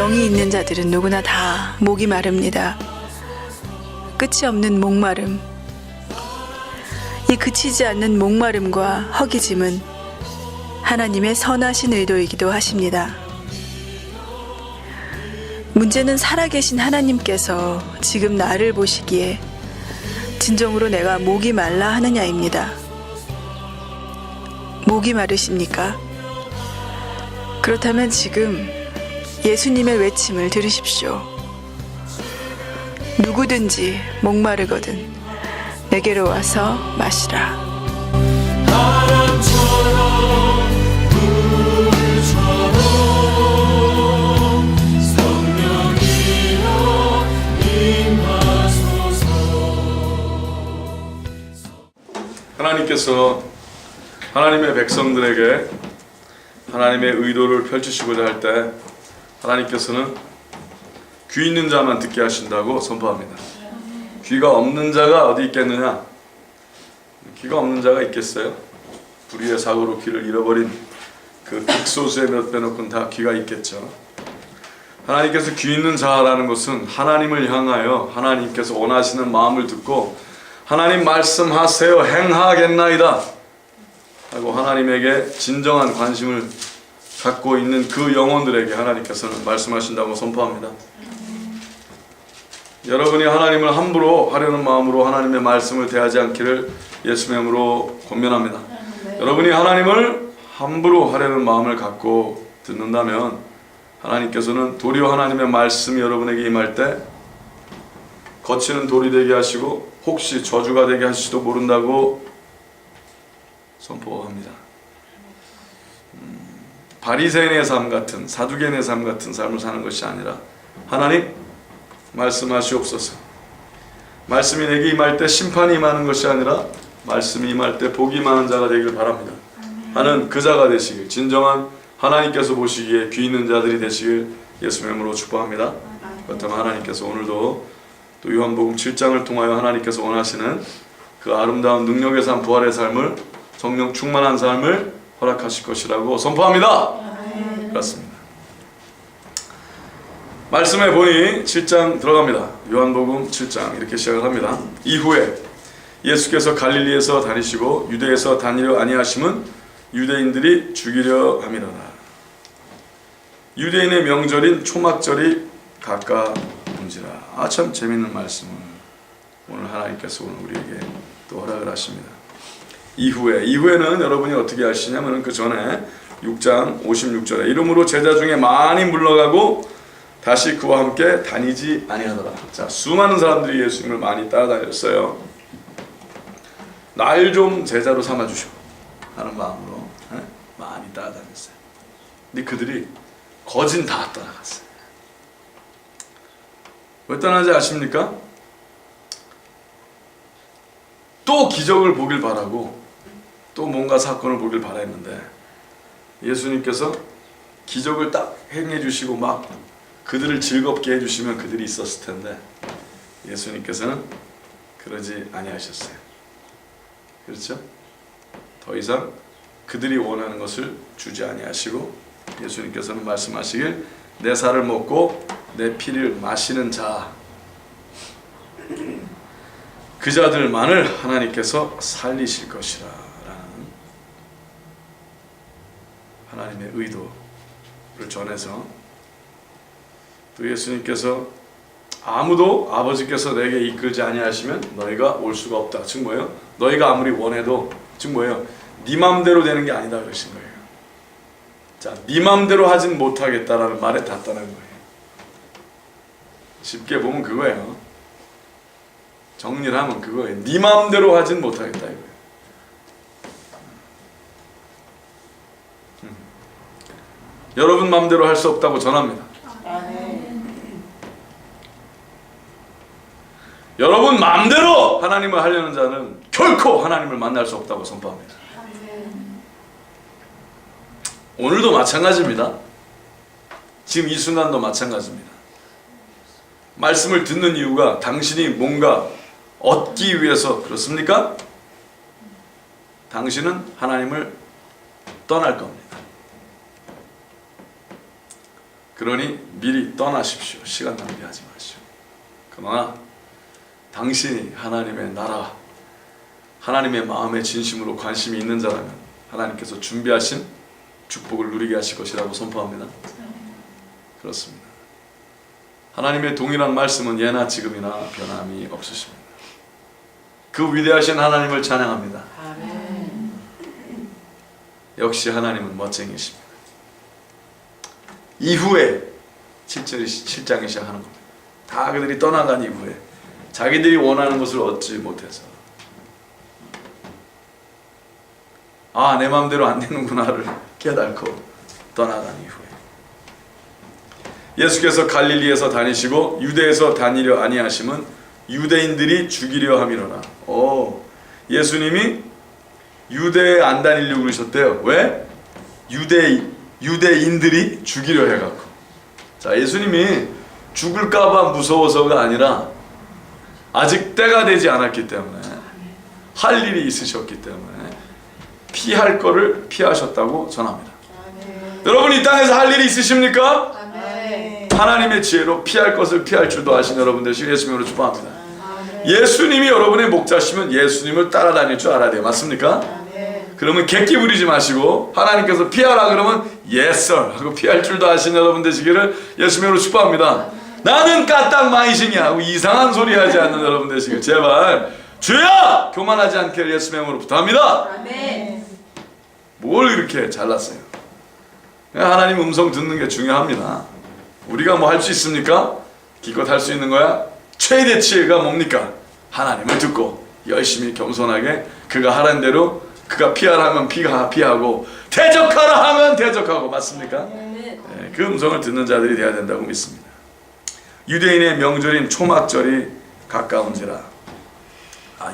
정이 있는 자들은 누구나 다 목이 마릅니다. 끝이 없는 목마름. 이 그치지 않는 목마름과 허기짐은 하나님의 선하신 의도이기도 하십니다. 문제는 살아계신 하나님께서 지금 나를 보시기에 진정으로 내가 목이 말라 하느냐입니다. 목이 마르십니까? 그렇다면 지금 예수님의 외침을 들으십시오. 누구든지 목마르거든 내게로 와서 마시라. 바람처럼 물처럼 성령이여 임하소서. 하나님께서 하나님의 백성들에게 하나님의 의도를 펼치시고자 할 때 하나님께서는 귀 있는 자만 듣게 하신다고 선포합니다. 귀가 없는 자가 어디 있겠느냐? 귀가 없는 자가 있겠어요? 불의의 사고로 귀를 잃어버린 그 극소수의 몇 빼놓고는 다 귀가 있겠죠. 하나님께서 귀 있는 자라는 것은 하나님을 향하여 하나님께서 원하시는 마음을 듣고 하나님 말씀하세요 행하겠나이다 하고 하나님에게 진정한 관심을 갖고 있는 그 영혼들에게 하나님께서는 말씀하신다고 선포합니다. 여러분이 하나님을 함부로 하려는 마음으로 하나님의 말씀을 대하지 않기를 예수의 이름으로 권면합니다. 여러분이 하나님을 함부로 하려는 마음을 갖고 듣는다면 하나님께서는 도리어 하나님의 말씀이 여러분에게 임할 때 거치는 돌이 되게 하시고 혹시 저주가 되게 하실지도 모른다고 선포합니다. 바리새인의 삶 같은 사두개인의 삶 같은 삶을 사는 것이 아니라 하나님 말씀하시옵소서. 말씀이 내게 임할 때 심판이 임하는 것이 아니라 말씀이 임할 때 복이 임하는 자가 되길 바랍니다 하는 그 자가 되시길, 진정한 하나님께서 보시기에 귀 있는 자들이 되시길 예수의 이름으로 축복합니다. 그렇다면 하나님께서 오늘도 또 요한복음 7장을 통하여 하나님께서 원하시는 그 아름다운 능력의 삶, 부활의 삶을, 성령 충만한 삶을 허락하실 것이라고 선포합니다. 그렇습니다. 말씀에 보니 7장 들어갑니다. 요한복음 7장 이렇게 시작을 합니다. 이후에 예수께서 갈릴리에서 다니시고 유대에서 다니려 아니하심은 유대인들이 죽이려 함이로라. 유대인의 명절인 초막절이 가까운지라. 참 재밌는 말씀을 오늘 하나님께서 오늘 우리에게 또 허락을 하십니다. 이후에는 여러분이 어떻게 하시냐면 그 전에 6장 56절에 이름으로 제자 중에 많이 물러가고 다시 그와 함께 다니지 아니하더라. 자, 수많은 사람들이 예수님을 많이 따라다녔어요. 날 좀 제자로 삼아주시오 하는 마음으로 많이 따라다녔어요. 근데 그들이 거진 다 떠나갔어요. 왜 떠나지 아십니까? 또 기적을 보길 바라고 또 뭔가 사건을 보길 바랬는데 예수님께서 기적을 딱 행해 주시고 막 그들을 즐겁게 해주시면 그들이 있었을 텐데 예수님께서는 그러지 아니하셨어요. 그렇죠? 더 이상 그들이 원하는 것을 주지 아니하시고 예수님께서는 말씀하시길 내 살을 먹고 내 피를 마시는 자, 그 자들만을 하나님께서 살리실 것이라 라는 하나님의 의도를 전해서 또 예수님께서 아무도 아버지께서 내게 이끌지 아니하시면 너희가 올 수가 없다. 즉 뭐예요? 너희가 아무리 원해도 즉 뭐예요? 네 맘대로 되는 게 아니다 그러신 거예요. 자, 네 맘대로 하진 못하겠다라는 말에 닿다는 거예요. 쉽게 보면 그거예요. 정리를 하면 그거예요. 네 맘대로 하진 못하겠다 이거예요. 여러분 맘대로 할 수 없다고 전합니다. 여러분 마음대로 하나님을 하려는 자는 결코 하나님을 만날 수 없다고 선포합니다. 오늘도 마찬가지입니다. 지금 이 순간도 마찬가지입니다. 말씀을 듣는 이유가 당신이 뭔가 얻기 위해서 그렇습니까? 당신은 하나님을 떠날 겁니다. 그러니 미리 떠나십시오. 시간 낭비하지 마시오. 그러나 당신이 하나님의 나라, 하나님의 마음에 진심으로 관심이 있는 자라면 하나님께서 준비하신 축복을 누리게 하실 것이라고 선포합니다. 그렇습니다. 하나님의 동일한 말씀은 예나 지금이나 변함이 없으십니다. 그 위대하신 하나님을 찬양합니다. 역시 하나님은 멋쟁이십니다. 이후에 7장이 시작하는 겁니다. 다 그들이 떠나간 이후에 자기들이 원하는 것을 얻지 못해서 아, 내 마음대로 안 되는구나를 깨닫고 떠나간 이후에 예수께서 갈릴리에서 다니시고 유대에서 다니려 아니하심은 유대인들이 죽이려 함이로라. 예수님이 유대에 안 다니려고 그러셨대요. 왜? 유대인들이 죽이려 해갖고. 자, 예수님이 죽을까봐 무서워서가 아니라 아직 때가 되지 않았기 때문에, 할 일이 있으셨기 때문에 피할 거를 피하셨다고 전합니다. 여러분, 이 땅에서 할 일이 있으십니까? 하나님의 지혜로 피할 것을 피할 줄도 아신 여러분 되시길 예수님으로 축복합니다. 예수님이 여러분의 목자시면 예수님을 따라다닐 줄 알아야 돼요. 맞습니까? 그러면 객기 부리지 마시고 하나님께서 피하라 그러면 yes sir 하고 피할 줄도 아신 여러분 되시기를 예수님으로 축복합니다. 나는 까딱마이싱이야 하고 이상한 소리 하지 않는 여러분 되시길 제발 주여 교만하지 않게 예수님으로 부탁합니다. 뭘 이렇게 잘났어요? 하나님 음성 듣는 게 중요합니다. 우리가 뭐 할 수 있습니까? 기껏 할 수 있는 거야? 최대치가 뭡니까? 하나님을 듣고 열심히 겸손하게 그가 하라는 대로, 그가 피하라 하면 피하고 대적하라 하면 대적하고. 맞습니까? 네, 그 음성을 듣는 자들이 되어야 된다고 믿습니다. 유대인의 명절인 초막절이 가까운지라.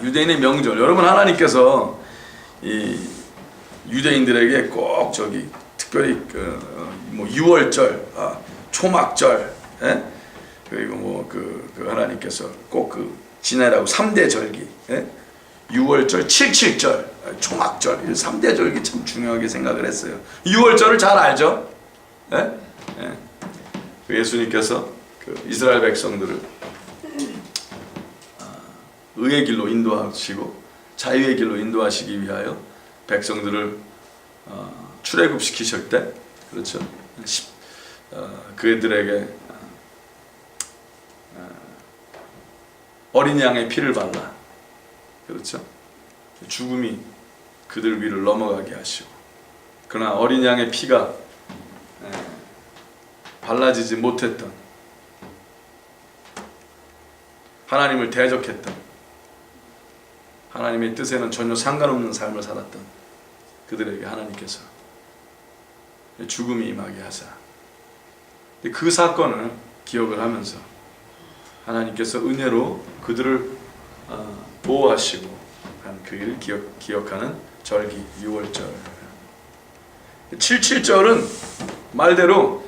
유대인의 명절, 여러분, 하나님께서 이 유대인들에게 꼭 특별히 뭐 6월절, 초막절, 그리고 하나님께서 꼭 지내라고 3대 절기, 6월절, 77절, 초막절, 3대 절기 참 중요하게 생각을 했어요. 6월절을 잘 알죠? 예수님께서 이스라엘 백성들을 의의 길로 인도하시고 자유의 길로 인도하시기 위하여 백성들을 출애굽시키실 때, 그렇죠? 그들에게 어린 양의 피를 발라, 그렇죠? 죽음이 그들 위를 넘어가게 하시고, 그러나 어린 양의 피가 발라지지 못했던, 하나님을 대적했던, 하나님의 뜻에는 전혀 상관없는 삶을 살았던 그들에게 하나님께서 죽음이 임하게 하사, 그 사건을 기억을 하면서 하나님께서 은혜로 그들을 보호하시고 한 그 일을 기억하는 절기 6월절. 77절은 말대로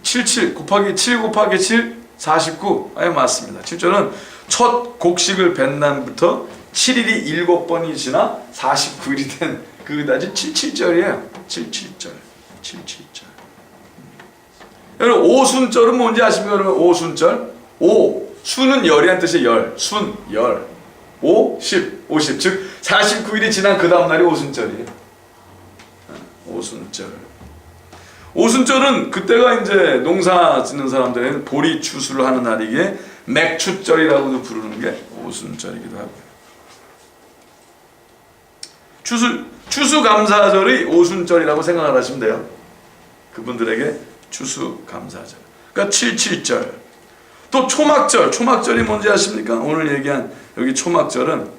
77 곱하기 7 곱하기 7 49. 맞습니다. 7절은 첫 곡식을 벤 날부터 7일이 7번이 지나 49일이 된 그 날이 77절이에요. 77절. 여러분, 오순절은 뭔지 아십니까? 여러분, 오순절. 수는 열이란 뜻이에요. 열. 50. 즉 49일이 지난 그 다음 날이 오순절이에요. 오순절은 그때가 이제 농사 짓는 사람들은 보리 추수를 하는 날이기에 맥추절이라고도 부르는 게 오순절이기도 하고요. 추수감사절이 오순절이라고 생각을 하시면 돼요. 그분들에게 추수감사절. 그러니까 77절. 또 초막절이 뭔지 아십니까? 오늘 얘기한 여기 초막절은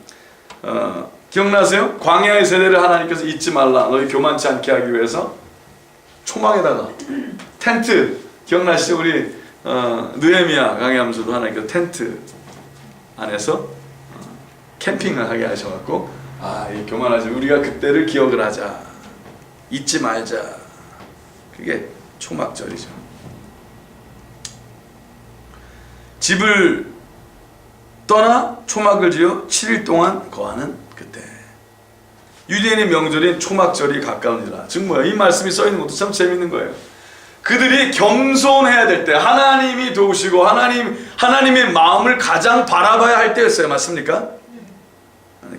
기억나세요? 광야의 세대를 하나님께서 잊지 말라, 너희 교만치 않게 하기 위해서 초막에다가 텐트, 기억나시죠? 우리 느헤미야 강의하면서도 하나님께서 텐트 안에서 캠핑을 하게 하셔갖고, 이 교만하지, 우리가 그때를 기억을 하자, 잊지 말자. 그게 초막절이죠. 집을 떠나 초막을 지어 7일 동안 거하는 그때. 유대인의 명절인 초막절이 가까운지라. 즉 뭐야? 이 말씀이 써 있는 것도 참 재밌는 거예요. 그들이 겸손해야 될 때, 하나님이 도우시고 하나님의 마음을 가장 바라봐야 할 때였어요. 맞습니까?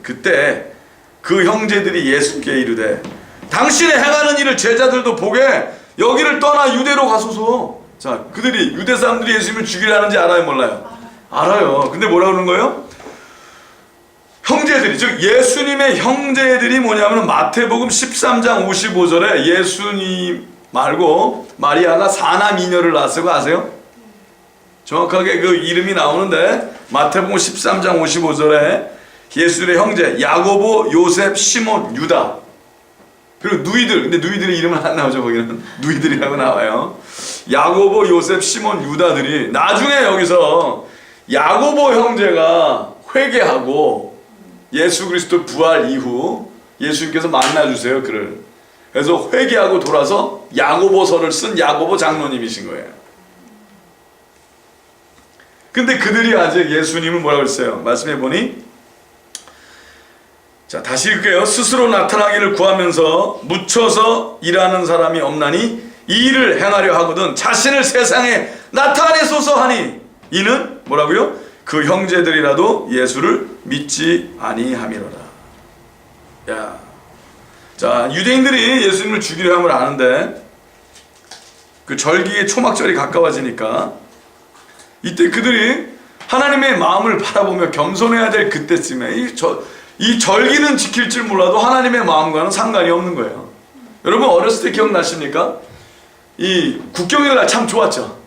그때 그 형제들이 예수께 이르되 당신의 행하는 일을 제자들도 보게 여기를 떠나 유대로 가소서. 자, 그들이 유대 사람들이 예수님을 죽이려 하는지 알아요, 몰라요? 알아요. 근데 뭐라 그러는 거예요? 형제들이, 즉 예수님의 형제들이 뭐냐면 마태복음 13장 55절에 예수님 말고 마리아가 사남이녀를 낳았다고 아세요? 정확하게 그 이름이 나오는데 마태복음 13장 55절에 예수들의 형제 야고보, 요셉, 시몬, 유다, 그리고 누이들, 근데 누이들의 이름은 안 나오죠. 거기는 누이들이라고 나와요. 야고보, 요셉, 시몬, 유다들이 나중에 여기서 야고보 형제가 회개하고 예수 그리스도 부활 이후 예수님께서 만나주세요, 그를. 그래서 회개하고 돌아서 야고보서를 쓴 야고보 장로님이신 거예요. 근데 그들이 아직 예수님을 뭐라고 했어요? 말씀해 보니, 자, 다시 읽게요. 스스로 나타나기를 구하면서 묻혀서 일하는 사람이 없나니 이 일을 행하려 하거든 자신을 세상에 나타내소서 하니, 이는 뭐라고요? 그 형제들이라도 예수를 믿지 아니함이로라. 야, 자, 유대인들이 예수님을 죽이려 함을 아는데 그 절기의 초막절이 가까워지니까 이때 그들이 하나님의 마음을 바라보며 겸손해야 될 그때쯤에 이 절기는 지킬 줄 몰라도 하나님의 마음과는 상관이 없는 거예요. 여러분 어렸을 때 기억나십니까? 이 국경일 날 참 좋았죠.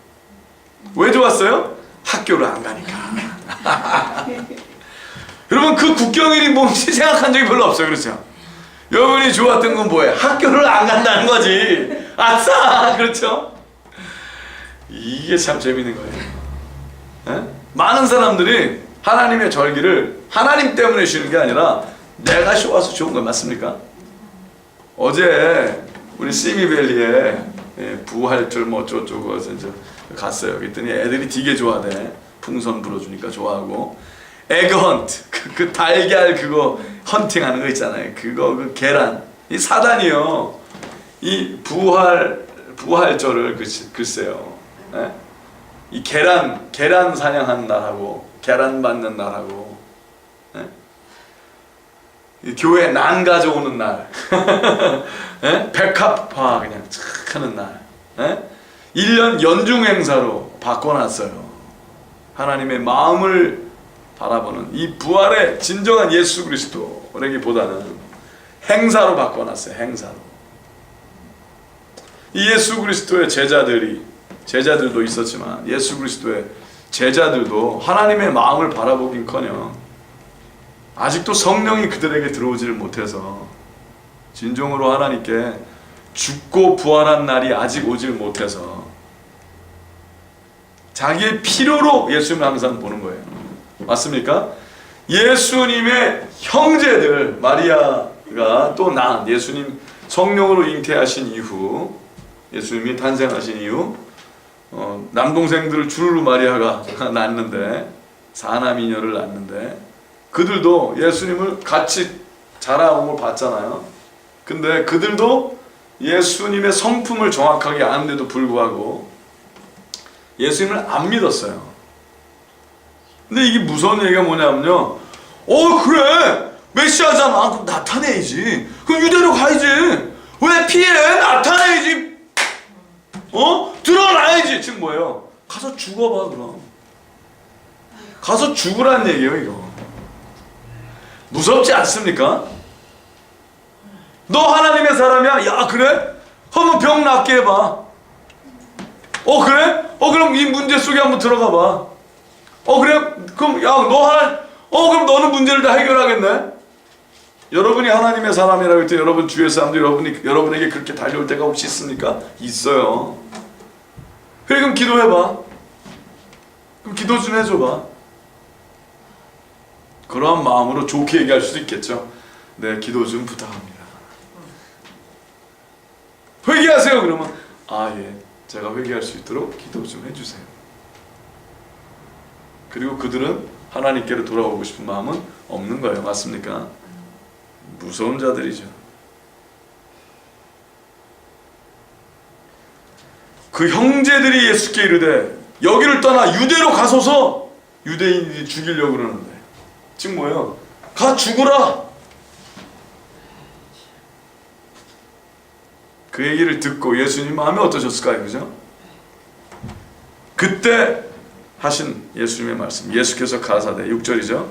왜 좋았어요? 학교를 안 가니까. 여러분 그 국경일이 뭔지 생각한 적이 별로 없어요. 그렇죠? 여러분이 좋았던 건 뭐예요? 학교를 안 간다는 거지. 아싸! 그렇죠? 이게 참 재밌는 거예요. 에? 많은 사람들이 하나님의 절기를 하나님 때문에 쉬는 게 아니라 내가 쉬어서 좋은 거 맞습니까? 어제 우리 시미밸리에 부활절 뭐 어쩌고저쩌고 이제 갔어요. 그랬더니 애들이 되게 좋아하대. 풍선 불어주니까 좋아하고, 에그헌트, 그 달걀 그거 헌팅하는 거 있잖아요. 그거 그 계란, 이 사단이요. 이 부활절을 글쎄요. 에? 이 계란 사냥하는 날하고 계란 받는 날하고, 에? 이 교회 난 가져오는 날, 에? 백합화 그냥 착 하는 날, 에? 1년 연중 행사로 바꿔놨어요. 하나님의 마음을 바라보는 이 부활의 진정한 예수 그리스도라기보다는 행사로 바꿔놨어요. 행사로. 이 예수 그리스도의 제자들도 있었지만 예수 그리스도의 제자들도 하나님의 마음을 바라보긴커녕 아직도 성령이 그들에게 들어오지를 못해서 진정으로 하나님께 죽고 부활한 날이 아직 오질 못해서 자기의 필요로 예수님을 항상 보는 거예요. 맞습니까? 예수님의 형제들, 마리아가 또 낳은, 예수님 성령으로 잉태하신 이후, 예수님이 탄생하신 이후 남동생들을 주르르 마리아가 낳는데, 사남이녀를 낳는데 그들도 예수님을 같이 자라온 걸 봤잖아요. 근데 그들도 예수님의 성품을 정확하게 아는데도 불구하고 예수님을 안 믿었어요. 근데 이게 무서운 얘기가 뭐냐면요, 그래 메시아잖아. 그럼 나타내야지. 그럼 유대로 가야지. 왜 피해? 나타내야지. 드러나야지. 지금 뭐예요? 가서 죽어봐. 그럼 가서 죽으라는 얘기예요. 이거 무섭지 않습니까? 너 하나님의 사람이야? 야, 그래? 한번 병 낫게 해봐. 그래? 그럼 이 문제 속에 한번 들어가 봐. 그래? 그럼 야, 그럼 너는 문제를 다 해결하겠네? 여러분이 하나님의 사람이라고 할 때 여러분 주위의 사람들이 여러분에게 그렇게 달려올 때가 혹시 있습니까? 있어요. 그래, 그럼 기도해봐. 그럼 기도 좀 해줘봐. 그러한 마음으로 좋게 얘기할 수도 있겠죠. 네, 기도 좀 부탁합니다. 회개하세요. 그러면 예, 제가 회개할 수 있도록 기도 좀 해주세요. 그리고 그들은 하나님께로 돌아오고 싶은 마음은 없는 거예요. 맞습니까? 무서운 자들이죠. 그 형제들이 예수께 이르되 여기를 떠나 유대로 가소서. 유대인들이 죽이려고 그러는데 지금 뭐예요? 가 죽으라. 그 얘기를 듣고 예수님 마음이 어떠셨을까요? 그죠? 그때 하신 예수님의 말씀, 예수께서 가라사대 6절이죠.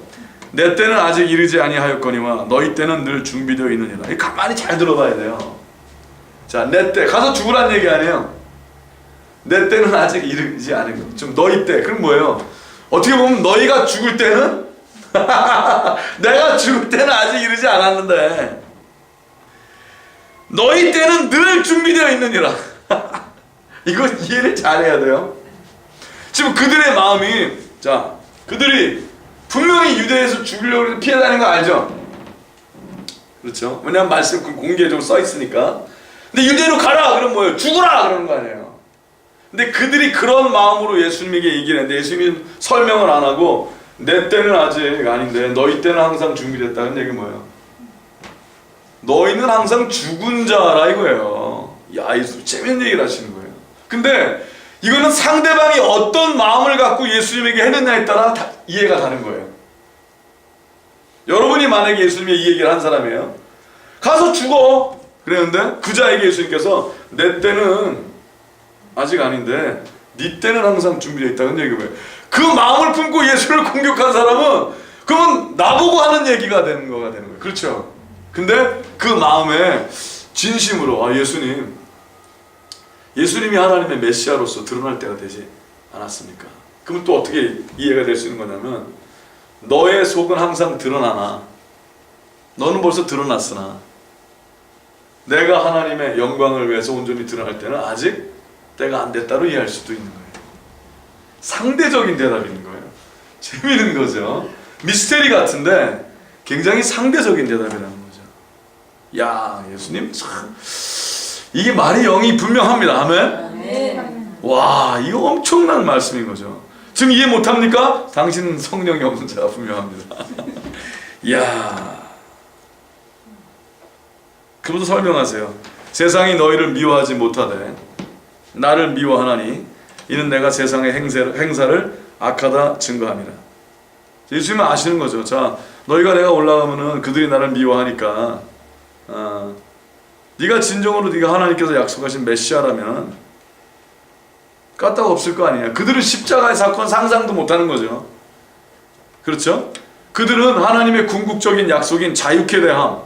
내 때는 아직 이르지 아니하였거니와 너희 때는 늘 준비되어 있느니라. 이 가만히 잘 들어봐야 돼요. 자, 내 때 가서 죽으란 얘기 아니에요. 내 때는 아직 이르지 않은 거. 좀 너희 때. 그럼 뭐예요? 어떻게 보면 너희가 죽을 때는 내가 죽을 때는 아직 이르지 않았는데 너희 때는 늘 준비되어 있느니라. 이거 이해를 잘해야 돼요. 지금 그들의 마음이, 자, 그들이 분명히 유대에서 죽이려고 피해 다니는 거 알죠? 그렇죠? 왜냐하면 말씀 공개적으로 써 있으니까. 근데 유대로 가라 그러면 뭐예요? 죽으라 그러는 거 아니에요. 근데 그들이 그런 마음으로 예수님에게 얘기를 했는데 예수님이 설명을 안 하고 내 때는 아직 아닌데 너희 때는 항상 준비됐다는 얘기 뭐예요? 너희는 항상 죽은 자라 이거예요. 야, 예수 재밌는 얘기를 하시는 거예요. 근데 이거는 상대방이 어떤 마음을 갖고 예수님에게 했느냐에 따라 이해가 다른 거예요. 여러분이 만약에 예수님이 이 얘기를 한 사람이에요. 가서 죽어. 그랬는데 그 자에게 예수님께서 내 때는 아직 아닌데 네 때는 항상 준비되어 있다는 얘기예요. 그 마음을 품고 예수를 공격한 사람은 그러면 나보고 하는 얘기가 되는 거가 되는 거예요. 그렇죠? 근데 그 마음에 진심으로 예수님이 하나님의 메시아로서 드러날 때가 되지 않았습니까? 그러면 또 어떻게 이해가 될 수 있는 거냐면 너의 속은 항상 드러나나 너는 벌써 드러났으나 내가 하나님의 영광을 위해서 온전히 드러날 때는 아직 때가 안 됐다로 이해할 수도 있는 거예요. 상대적인 대답이 있는 거예요. 재미있는 거죠. 미스테리 같은데 굉장히 상대적인 대답이라는 거죠. 야, 예수님 참 이게 말이 영이 분명합니다. 아멘. 와, 이거 엄청난 말씀인 거죠. 지금 이해 못합니까? 당신은 성령이 없는 자가 분명합니다. 이야, 그분도 설명하세요. 세상이 너희를 미워하지 못하되 나를 미워하나니 이는 내가 세상의 행사를 악하다 증거함이라. 예수님은 아시는 거죠. 자, 너희가 내가 올라가면은 그들이 나를 미워하니까 네가 진정으로 네가 하나님께서 약속하신 메시아라면 까딱 없을 거 아니냐. 그들은 십자가의 사건 상상도 못하는 거죠. 그렇죠? 그들은 하나님의 궁극적인 약속인 자유케 대함,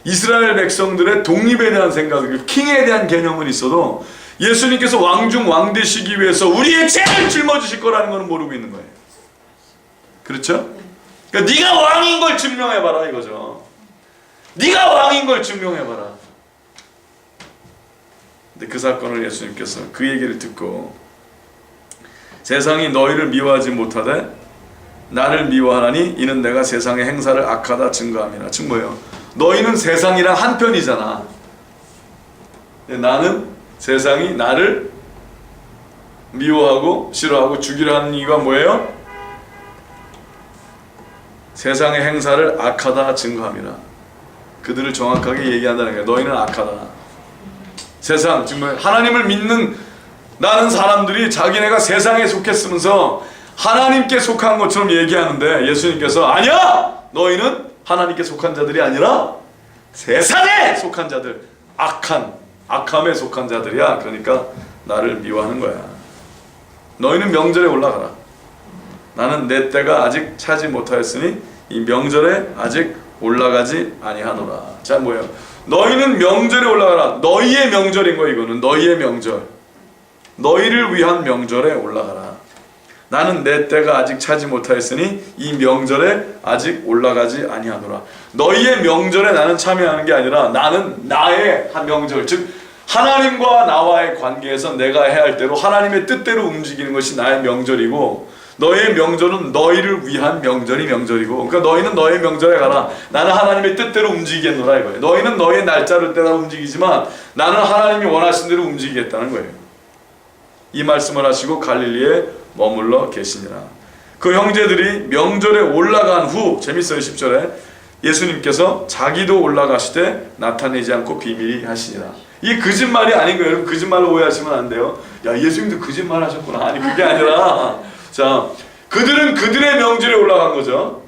이스라엘 백성들의 독립에 대한 생각, 킹에 대한 개념은 있어도 예수님께서 왕중 왕 되시기 위해서 우리의 죄를 짊어지실 거라는 것은 모르고 있는 거예요. 그렇죠? 그러니까 네가 왕인 걸 증명해봐라 이거죠. 네가 왕인 걸 증명해봐라. 근데 그 사건을 예수님께서 그 얘기를 듣고 세상이 너희를 미워하지 못하되 나를 미워하나니 이는 내가 세상의 행사를 악하다 증거함이라. 즉 뭐예요? 너희는 세상이랑 한편이잖아. 나는 세상이 나를 미워하고 싫어하고 죽이려 하는 이유가 뭐예요? 세상의 행사를 악하다 증거함이라. 그들을 정확하게 얘기한다는 거예요. 너희는 악하다. 세상, 정말 하나님을 믿는 나는 사람들이 자기네가 세상에 속했으면서 하나님께 속한 것처럼 얘기하는데 예수님께서 아니야! 너희는 하나님께 속한 자들이 아니라 세상에 속한 자들, 악함에 속한 자들이야. 그러니까 나를 미워하는 거야. 너희는 명절에 올라가라. 나는 내 때가 아직 차지 못하였으니 이 명절에 아직 올라가지 아니하노라. 자, 뭐예요? 너희는 명절에 올라가라. 너희의 명절인 거야. 이거는 너희의 명절. 너희를 위한 명절에 올라가라. 나는 내 때가 아직 차지 못하였으니 이 명절에 아직 올라가지 아니하노라. 너희의 명절에 나는 참여하는 게 아니라 나는 나의 한 명절, 즉 하나님과 나와의 관계에서 내가 해야 할 대로 하나님의 뜻대로 움직이는 것이 나의 명절이고 너의 명절은 너희를 위한 명절이 명절이고, 그러니까 너희는 너의 명절에 가라. 나는 하나님의 뜻대로 움직이겠노라 이거예요. 너희는 너의 날짜를 따라 움직이지만 나는 하나님이 원하신 대로 움직이겠다는 거예요. 이 말씀을 하시고 갈릴리에 머물러 계시니라. 그 형제들이 명절에 올라간 후, 재밌어요. 10절에 예수님께서 자기도 올라가시되 나타내지 않고 비밀히 하시니라. 이게 거짓말이 아닌 거예요. 여러분, 거짓말로 오해하시면 안 돼요. 야, 예수님도 거짓말 하셨구나. 아니, 그게 아니라, 자, 그들은 그들의 명절에 올라간 거죠.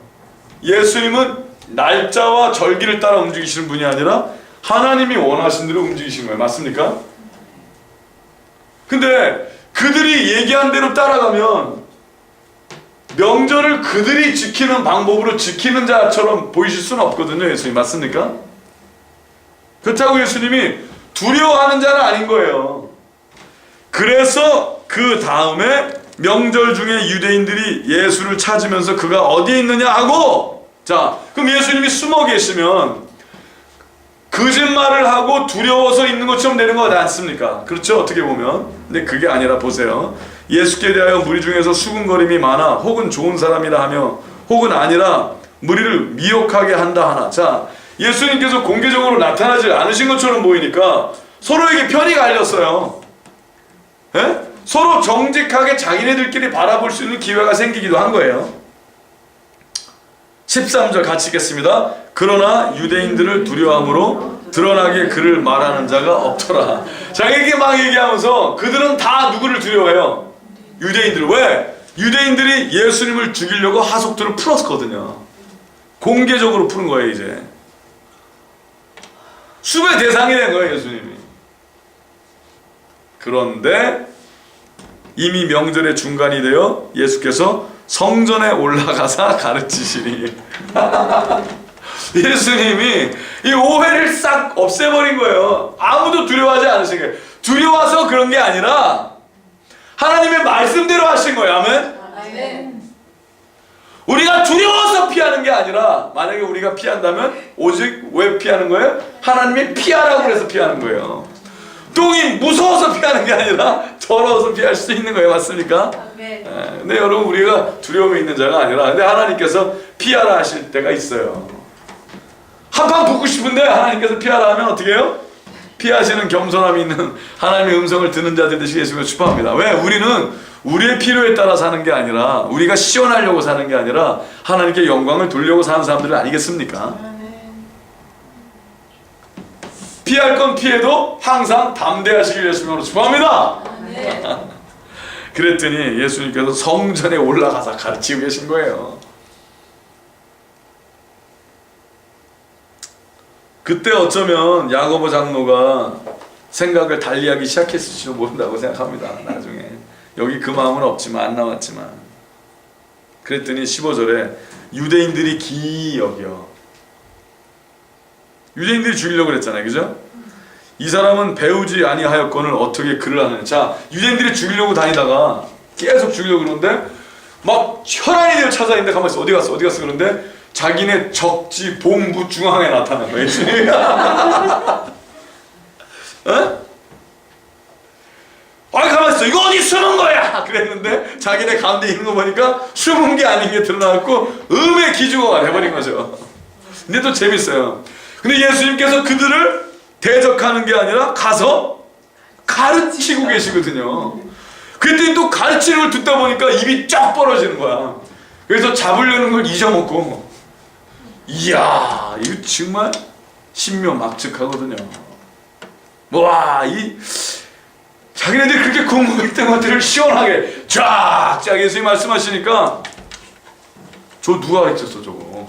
예수님은 날짜와 절기를 따라 움직이시는 분이 아니라 하나님이 원하신 대로 움직이신 거예요. 맞습니까? 근데 그들이 얘기한 대로 따라가면 명절을 그들이 지키는 방법으로 지키는 자처럼 보이실 수는 없거든요. 예수님 맞습니까? 그렇다고 예수님이 두려워하는 자는 아닌 거예요. 그래서 그 다음에 명절 중에 유대인들이 예수를 찾으면서 그가 어디에 있느냐 하고, 자, 그럼 예수님이 숨어 계시면 거짓말을 하고 두려워서 있는 것처럼 되는 거 않습니까? 그렇죠? 어떻게 보면. 근데 그게 아니라 보세요. 예수께 대하여 무리 중에서 수군거림이 많아 혹은 좋은 사람이라 하며 혹은 아니라 무리를 미혹하게 한다 하나. 자, 예수님께서 공개적으로 나타나지 않으신 것처럼 보이니까 서로에게 편이 갈렸어요. 예? 서로 정직하게 자기네들끼리 바라볼 수 있는 기회가 생기기도 한 거예요. 13절 같이 읽겠습니다. 그러나 유대인들을 두려워함으로 드러나게 그를 말하는 자가 없더라. 자기에게 막 얘기하면서 그들은 다 누구를 두려워해요? 유대인들. 왜? 유대인들이 예수님을 죽이려고 하속들을 풀었거든요. 공개적으로 푸는 거예요. 이제 수배 대상이 된 거예요. 예수님이. 그런데 이미 명절의 중간이 되어 예수께서 성전에 올라가사 가르치시니 예수님이 이 오해를 싹 없애버린 거예요. 아무도 두려워하지 않으신 거예요. 두려워서 그런 게 아니라 하나님의 말씀대로 하신 거예요. 아멘? 아멘. 우리가 두려워서 피하는 게 아니라, 만약에 우리가 피한다면 오직 왜 피하는 거예요? 하나님이 피하라고 해서 피하는 거예요. 똥이 무서워서 피하는 게 아니라 더러워서 피할 수 있는 거예요. 맞습니까? 아멘. 근데 여러분, 우리가 두려움이 있는 자가 아니라, 근데 하나님께서 피하라 하실 때가 있어요. 한판 붙고 싶은데 하나님께서 피하라 하면 어떻게 해요? 피하시는 겸손함이 있는 하나님의 음성을 듣는 자들 되시게 예수님을 축복합니다. 왜? 우리는 우리의 필요에 따라 사는 게 아니라, 우리가 시원하려고 사는 게 아니라 하나님께 영광을 돌려고 사는 사람들 아니겠습니까? 피할 건 피해도 항상 담대하시길 예수님으로 축복합니다. 그랬더니 예수님께서 성전에 올라가서 가르치고 계신 거예요. 그때 어쩌면 야고보 장로가 생각을 달리하기 시작했을지도 모른다고 생각합니다. 나중에 여기 그 마음은 없지만, 안 나왔지만. 그랬더니 15절에 유대인들이 기이 여겨. 유대인들이 죽이려고 그랬잖아요. 그죠? 이 사람은 배우지 아니하였거늘 어떻게 그를 하느냐. 자, 유대인들이 죽이려고 다니다가 계속 죽이려고 그러는데 막 혈안이들 찾아있는데 가만히 있어. 어디 갔어? 어디 갔어? 그런데 자기네 적지 본부 중앙에 나타난 거예요. 어? 아이, 가만히 있어. 이거 어디 숨은 거야? 그랬는데 자기네 가운데 있는 거 보니까 숨은 게 아닌 게 드러나고 음의 기주어가 돼버린 거죠. 근데 또 재밌어요. 근데 예수님께서 그들을 대적하는 게 아니라 가서 가르치고 계시거든요. 그랬더니 또 가르치는 걸 듣다 보니까 입이 쫙 벌어지는 거야. 그래서 잡으려는 걸 잊어먹고, 이야, 이거 정말 신묘막측하거든요. 와, 이 자기네들이 그렇게 궁금했던 것들을 시원하게 쫙 예수님이 말씀하시니까 저 누가 있었어 저거?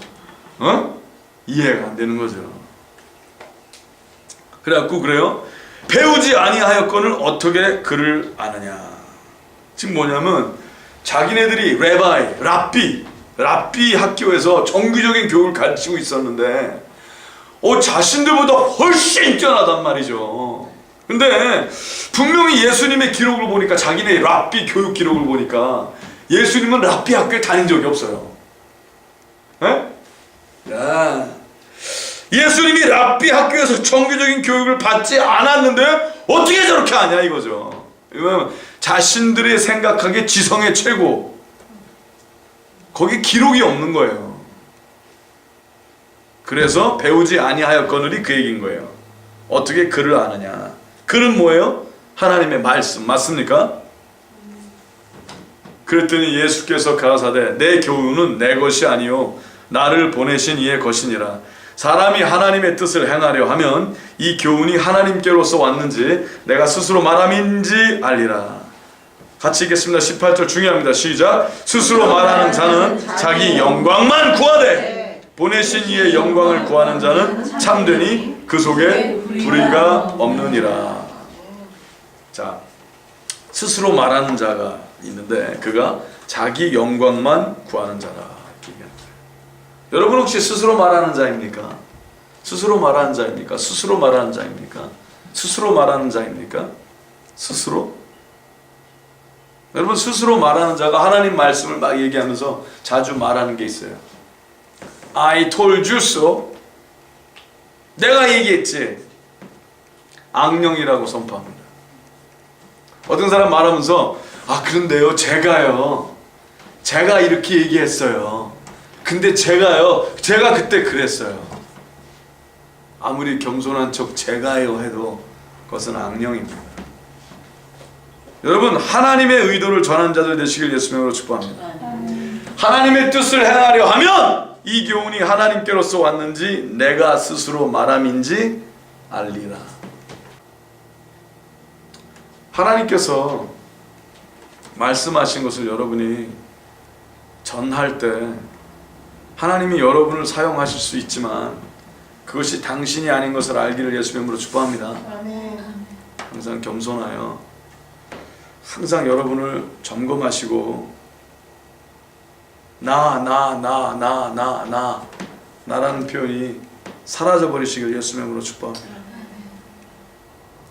어? 이해가 안 되는 거죠. 그래갖고 그래요. 배우지 아니하였거늘 어떻게 그를 아느냐. 지금 뭐냐면 자기네들이 랍비 학교에서 정규적인 교육을 가르치고 있었는데 자신들보다 훨씬 뛰어나단 말이죠. 근데 분명히 예수님의 기록을 보니까, 자기네 랍비 교육 기록을 보니까 예수님은 랍비 학교에 다닌 적이 없어요. 에? 야, 예수님이 랍비 학교에서 정규적인 교육을 받지 않았는데 어떻게 저렇게 하냐 이거죠. 이건 자신들이 생각하기에 지성의 최고, 거기 기록이 없는 거예요. 그래서 배우지 아니하였거늘이 그 얘기인 거예요. 어떻게 그를 아느냐. 그는 뭐예요? 하나님의 말씀. 맞습니까? 그랬더니 예수께서 가라사대 내 교훈은 내 것이 아니요 나를 보내신 이의 것이니라. 사람이 하나님의 뜻을 행하려 하면 이 교훈이 하나님께로서 왔는지 내가 스스로 말함인지 알리라. 같이 읽겠습니다. 18절 중요합니다. 시작. 스스로 말하는 자는 자기 영광만 구하되 보내신 이의 영광을 구하는 자는 참되니 그 속에 불의가 없느니라. 자, 스스로 말하는 자가 있는데 그가 자기 영광만 구하는 자라. 여러분 혹시 스스로 말하는 자입니까? 스스로 말하는 자입니까? 스스로 말하는 자입니까? 스스로 말하는 자입니까? 스스로? 여러분 스스로 말하는 자가 하나님 말씀을 막 얘기하면서 자주 말하는 게 있어요. I told you so. 내가 얘기했지. 악령이라고 선포합니다. 어떤 사람 말하면서 그런데요 제가 이렇게 얘기했어요. 근데 제가 그때 그랬어요. 아무리 겸손한 척 제가요 해도 그것은 악령입니다. 여러분 하나님의 의도를 전한 자들 되시길 예수님으로 축복합니다. 하나님의 뜻을 행하려 하면 이 교훈이 하나님께로서 왔는지 내가 스스로 말함인지 알리라. 하나님께서 말씀하신 것을 여러분이 전할 때 하나님이 여러분을 사용하실 수 있지만 그것이 당신이 아닌 것을 알기를 예수님으로 축복합니다. 항상 겸손하여 항상 여러분을 점검하시고 나라는 표현이 사라져버리시길 예수님으로 축복합니다.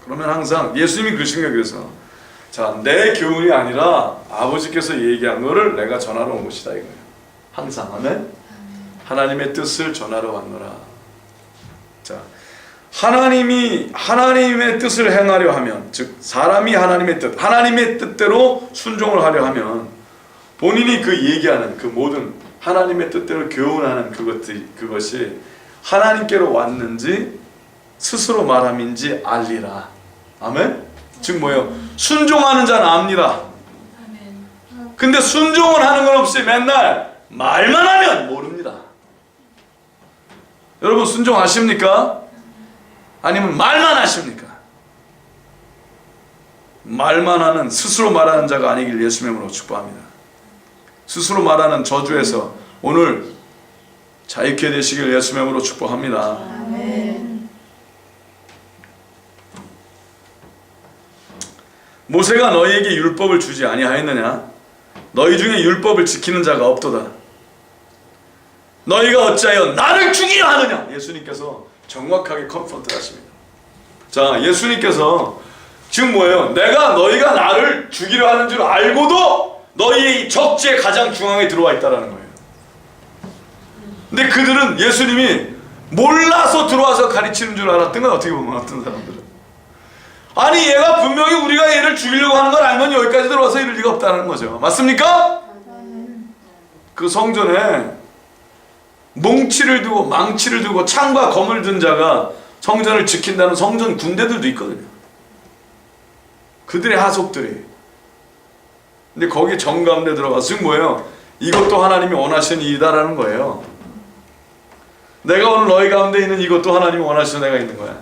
그러면 항상 예수님이 그러신 거예요. 그래서 자, 내 교훈이 아니라 아버지께서 얘기한 거를 내가 전하러 온 것이다 이거예요. 항상 아멘. 하나님의 뜻을 전하러 왔노라. 자, 하나님의 뜻을 행하려 하면, 즉 사람이 하나님의 뜻대로 순종을 하려 하면 본인이 그 얘기하는 그 모든 하나님의 뜻대로 교훈하는 그것이 하나님께로 왔는지 스스로 말함인지 알리라. 아멘. 즉 뭐예요? 순종하는 자는 압니다. 근데 순종을 하는 건 없이 맨날 말만 하면 모릅니다. 여러분 순종하십니까? 아니면 말만 하십니까? 말만 하는 스스로 말하는 자가 아니길 예수님으로 축복합니다. 스스로 말하는 저주에서 오늘 자유케 되시길 예수님으로 축복합니다. 아멘. 모세가 너희에게 율법을 주지 아니하였느냐? 너희 중에 율법을 지키는 자가 없도다. 너희가 어찌하여 나를 죽이려 하느냐? 예수님께서 정확하게 컨퍼런트 하십니다. 자, 예수님께서 지금 뭐예요? 너희가 나를 죽이려 하는 줄 알고도 너희의 이 적지의 가장 중앙에 들어와 있다라는 거예요. 근데 그들은 예수님이 몰라서 들어와서 가르치는 줄 알았던 건 어떻게 보면 어떤 사람들은 아니 얘가 분명히 우리가 얘를 죽이려고 하는 걸 알면 여기까지 들어와서 이럴 리가 없다는 거죠. 맞습니까? 그 성전에 몽치를 두고 망치를 두고 창과 검을 든 자가 성전을 지킨다는 성전 군대들도 있거든요. 그들의 하속들이. 근데 거기 정 가운데 들어가서 지금 뭐예요? 이것도 하나님이 원하시는 일이다라는 거예요. 내가 오늘 너희 가운데 있는 이것도 하나님이 원하시는 내가 있는 거야.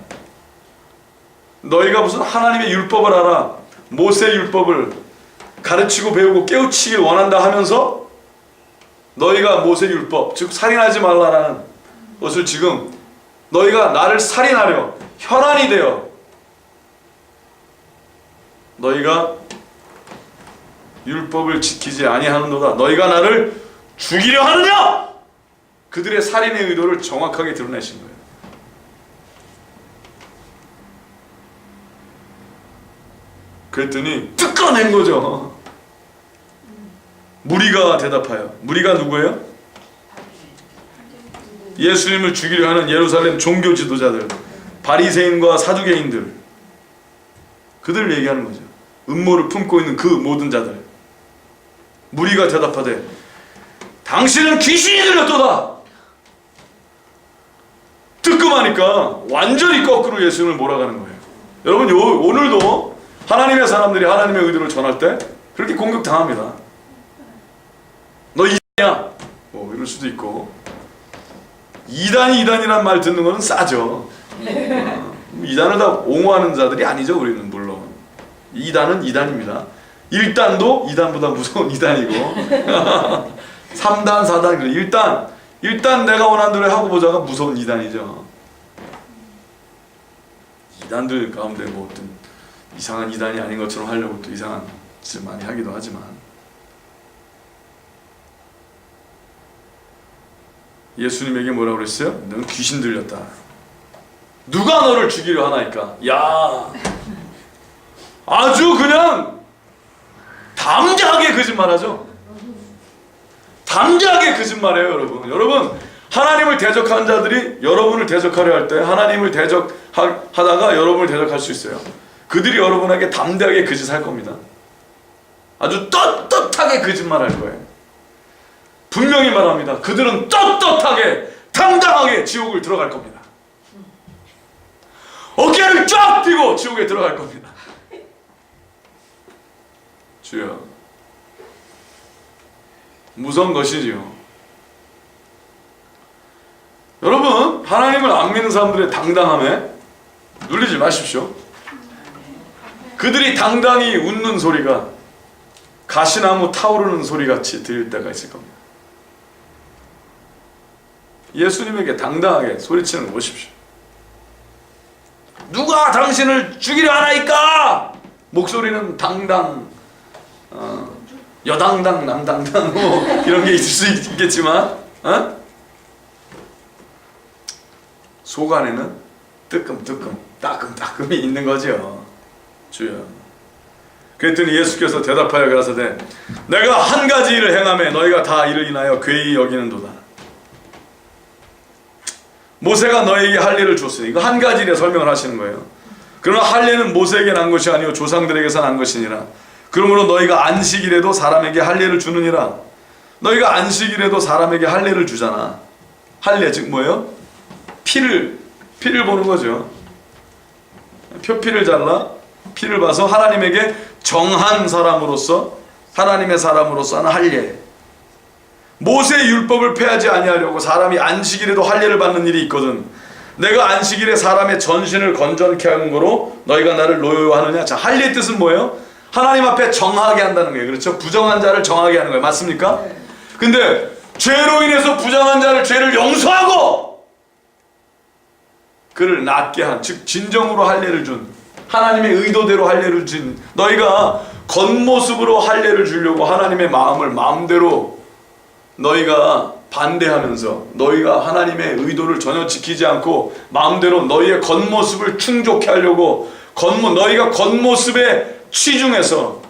너희가 무슨 하나님의 율법을 알아, 모세의 율법을 가르치고 배우고 깨우치길 원한다 하면서 너희가 모세 율법, 즉 살인하지 말라라는 것을 지금 너희가 나를 살인하려 혈안이 되어 너희가 율법을 지키지 아니하는도다. 너희가 나를 죽이려 하느냐? 그들의 살인의 의도를 정확하게 드러내신 거예요. 그랬더니 뜯어낸 거죠. 무리가 대답하여. 무리가 누구예요? 예수님을 죽이려 하는 예루살렘 종교 지도자들, 바리새인과 사두개인들, 그들 얘기하는 거죠. 음모를 품고 있는 그 모든 자들. 무리가 대답하되 당신은 귀신이 들렸도다. 뜨끔하니까 완전히 거꾸로 예수님을 몰아가는 거예요. 여러분 오늘도 하나님의 사람들이 하나님의 의도를 전할 때 그렇게 공격당합니다. 너 이냐? 뭐 이럴 수도 있고 이단이란 말 듣는 거는 싸죠. 이단을 다 옹호하는 자들이 아니죠. 우리는 물론 이단은 이단입니다. 1단도 2단보다 무서운 2단이고 3단, 4단, 1단 내가 원하는 대로 하고 보자가 무서운 2단이죠. 2단들 가운데 뭐 어떤 이상한 2단이 아닌 것처럼 하려고 또 이상한 짓을 많이 하기도 하지만 예수님에게 뭐라고 그랬어요? 너는 귀신 들렸다. 누가 너를 죽이려 하나이까? 야, 아주 그냥 담대하게 거짓말하죠. 담대하게 거짓말해요, 여러분. 여러분, 하나님을 대적하는 자들이 여러분을 대적하려 할 때 하나님을 대적하다가 여러분을 대적할 수 있어요. 그들이 여러분에게 담대하게 거짓할 겁니다. 아주 떳떳하게 거짓말할 거예요. 분명히 말합니다. 그들은 떳떳하게 당당하게 지옥을 들어갈 겁니다. 어깨를 쫙 펴고 지옥에 들어갈 겁니다. 주여, 무서운 것이지요. 여러분, 하나님을 안 믿는 사람들의 당당함에 눌리지 마십시오. 그들이 당당히 웃는 소리가 가시나무 타오르는 소리같이 들릴 때가 있을 겁니다. 예수님에게 당당하게 소리치는 거 보십시오. 누가 당신을 죽이려 하나이까? 목소리는 당당, 여당당, 남당당 뭐 이런 게 있을 수 있겠지만 속 안에는 뜨끔뜨끔, 따끔따끔이 있는 거죠. 주여. 그랬더니 예수께서 대답하여 가라사대 내가 한 가지 일을 행하매 너희가 다 이를 인하여 괴히 여기는도다. 모세가 너희에게 할 일을 줬으니 이거 한 가지 일에 설명을 하시는 거예요. 그러나 할례는 모세에게 난 것이 아니요 조상들에게서 난 것이니라. 그러므로 너희가 안식일에도 사람에게 할례를 주느니라. 너희가 안식일에도 사람에게 할례를 주잖아. 할례 즉 뭐예요? 피를 보는 거죠. 표피를 잘라 피를 봐서 하나님에게 정한 사람으로서 하나님의 사람으로서 하는 할례. 모세의 율법을 폐하지 아니하려고 사람이 안식일에도 할례를 받는 일이 있거든. 내가 안식일에 사람의 전신을 건전케 하는 거로 너희가 나를 노여워하느냐. 자, 할례의 뜻은 뭐예요? 하나님 앞에 정하게 한다는 거예요. 그렇죠? 부정한 자를 정하게 하는 거예요. 맞습니까? 근데 죄로 인해서 부정한 자를 죄를 용서하고 그를 낫게 한, 즉 진정으로 할례를 준, 하나님의 의도대로 할례를 준, 너희가 겉모습으로 할례를 주려고 하나님의 마음을 마음대로 너희가 반대하면서 너희가 하나님의 의도를 전혀 지키지 않고 마음대로 너희의 겉모습을 충족해 하려고 너희가 겉모습에 취중해서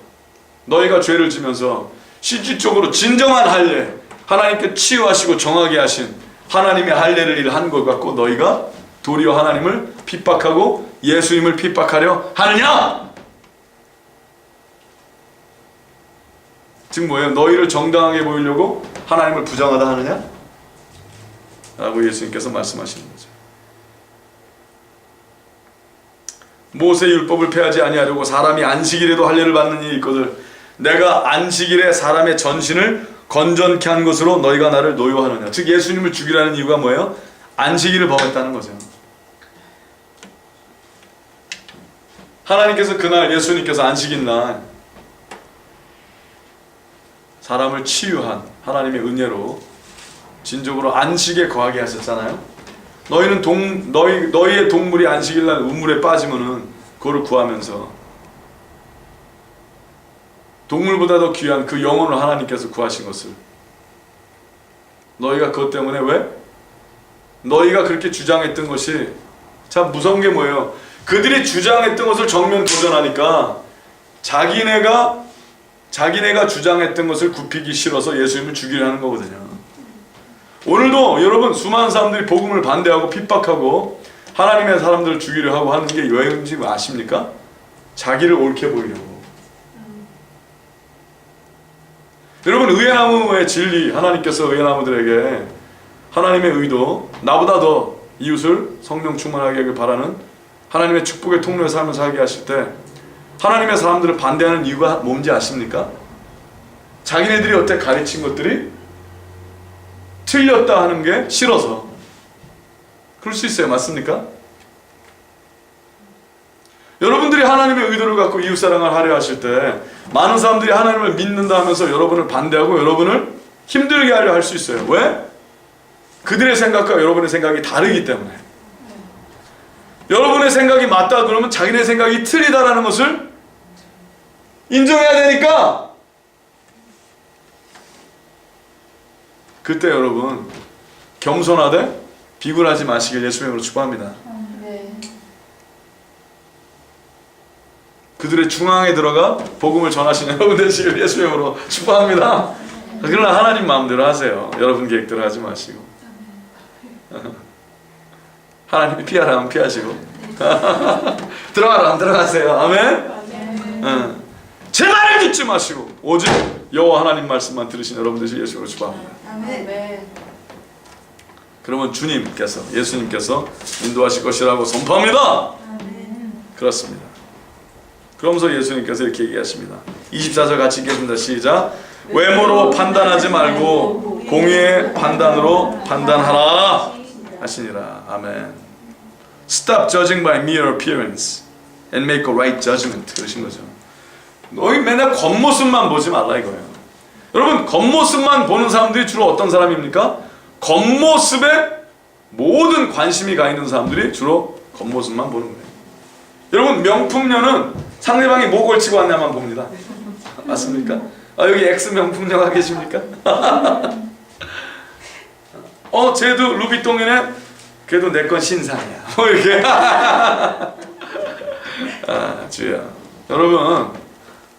너희가 죄를 지면서 실질적으로 진정한 할례, 하나님께 치유하시고 정하게 하신 하나님의 할례를 일한 것 같고 너희가 도리어 하나님을 핍박하고 예수님을 핍박하려 하느냐? 즉 뭐예요? 너희를 정당하게 보이려고 하나님을 부정하다 하느냐? 라고 예수님께서 말씀하시는 거죠. 모세 율법을 폐하지 아니하려고 사람이 안식일에도 할례를 받는 일이 있거든. 내가 안식일에 사람의 전신을 건전케 한 것으로 너희가 나를 노여하느냐. 즉 예수님을 죽이라는 이유가 뭐예요? 안식일을 범했다는 거죠. 하나님께서 그날 예수님께서 안식일 날 사람을 치유한 하나님의 은혜로 진정으로 안식에 거하게 하셨잖아요. 너희의 동물이 안식일 날 우물에 빠지면은 그거를 구하면서 동물보다 더 귀한 그 영혼을 하나님께서 구하신 것을 너희가 그것 때문에 왜? 너희가 그렇게 주장했던 것이 참 무서운 게 뭐예요? 그들이 주장했던 것을 정면 도전하니까 자기네가 주장했던 것을 굽히기 싫어서 예수님을 죽이려 하는 거거든요. 오늘도 여러분 수많은 사람들이 복음을 반대하고 핍박하고 하나님의 사람들을 죽이려 하고 하는 게 왜인지 아십니까? 자기를 옳게 보이려고. 여러분 의회나무의 진리, 하나님께서 의회나무들에게 하나님의 의도, 나보다 더 이웃을 성령 충만하게 하길 바라는 하나님의 축복의 통로에 삶을 살게 하실 때 하나님의 사람들을 반대하는 이유가 뭔지 아십니까? 자기네들이 여태 가르친 것들이 틀렸다 하는 게 싫어서 그럴 수 있어요. 맞습니까? 여러분들이 하나님의 의도를 갖고 이웃사랑을 하려 하실 때 많은 사람들이 하나님을 믿는다 하면서 여러분을 반대하고 여러분을 힘들게 하려 할 수 있어요. 왜? 그들의 생각과 여러분의 생각이 다르기 때문에. 여러분의 생각이 맞다 그러면 자기네 생각이 틀리다라는 것을 인정해야 되니까 그때 여러분 겸손하되 비굴하지 마시길 예수의 이름으로 축복합니다. 그들의 중앙에 들어가 복음을 전하시는 여러분 되시길 예수의 이름으로 축복합니다. 그러나 하나님 마음대로 하세요. 여러분 계획대로 하지 마시고 하나님이 피하라 하면 피하시고 들어가라 하면 들어가세요. 아멘. 제 말을 듣지 마시고 오직 여호와 하나님 말씀만 들으신 여러분 되시길 예수의 이름으로 축복합니다. 아멘. 그러면 주님께서 예수님께서 인도하실 것이라고 선포합니다. 그렇습니다. 그러면서 예수님께서 이렇게 얘기하십니다. 24절 같이 읽겠습니다. 시작. 외모로 판단하지 말고 공의의 판단으로 판단하라 하시니라. 아멘. Stop judging by mere appearance and make a right judgment. 그러신 거죠. 너희 맨날 겉모습만 보지 말라 이거예요. 여러분 겉모습만 보는 사람들이 주로 어떤 사람입니까? 겉모습에 모든 관심이 가 있는 사람들이 주로 겉모습만 보는 거예요. 여러분 명품녀는 상대방이 뭐 걸치고 왔냐만 봅니다. 맞습니까? 여기 X 명품녀가 계십니까? 쟤도 루비통이네. 그래도 내 건 신상이야. 뭐 이렇게. 주야. 여러분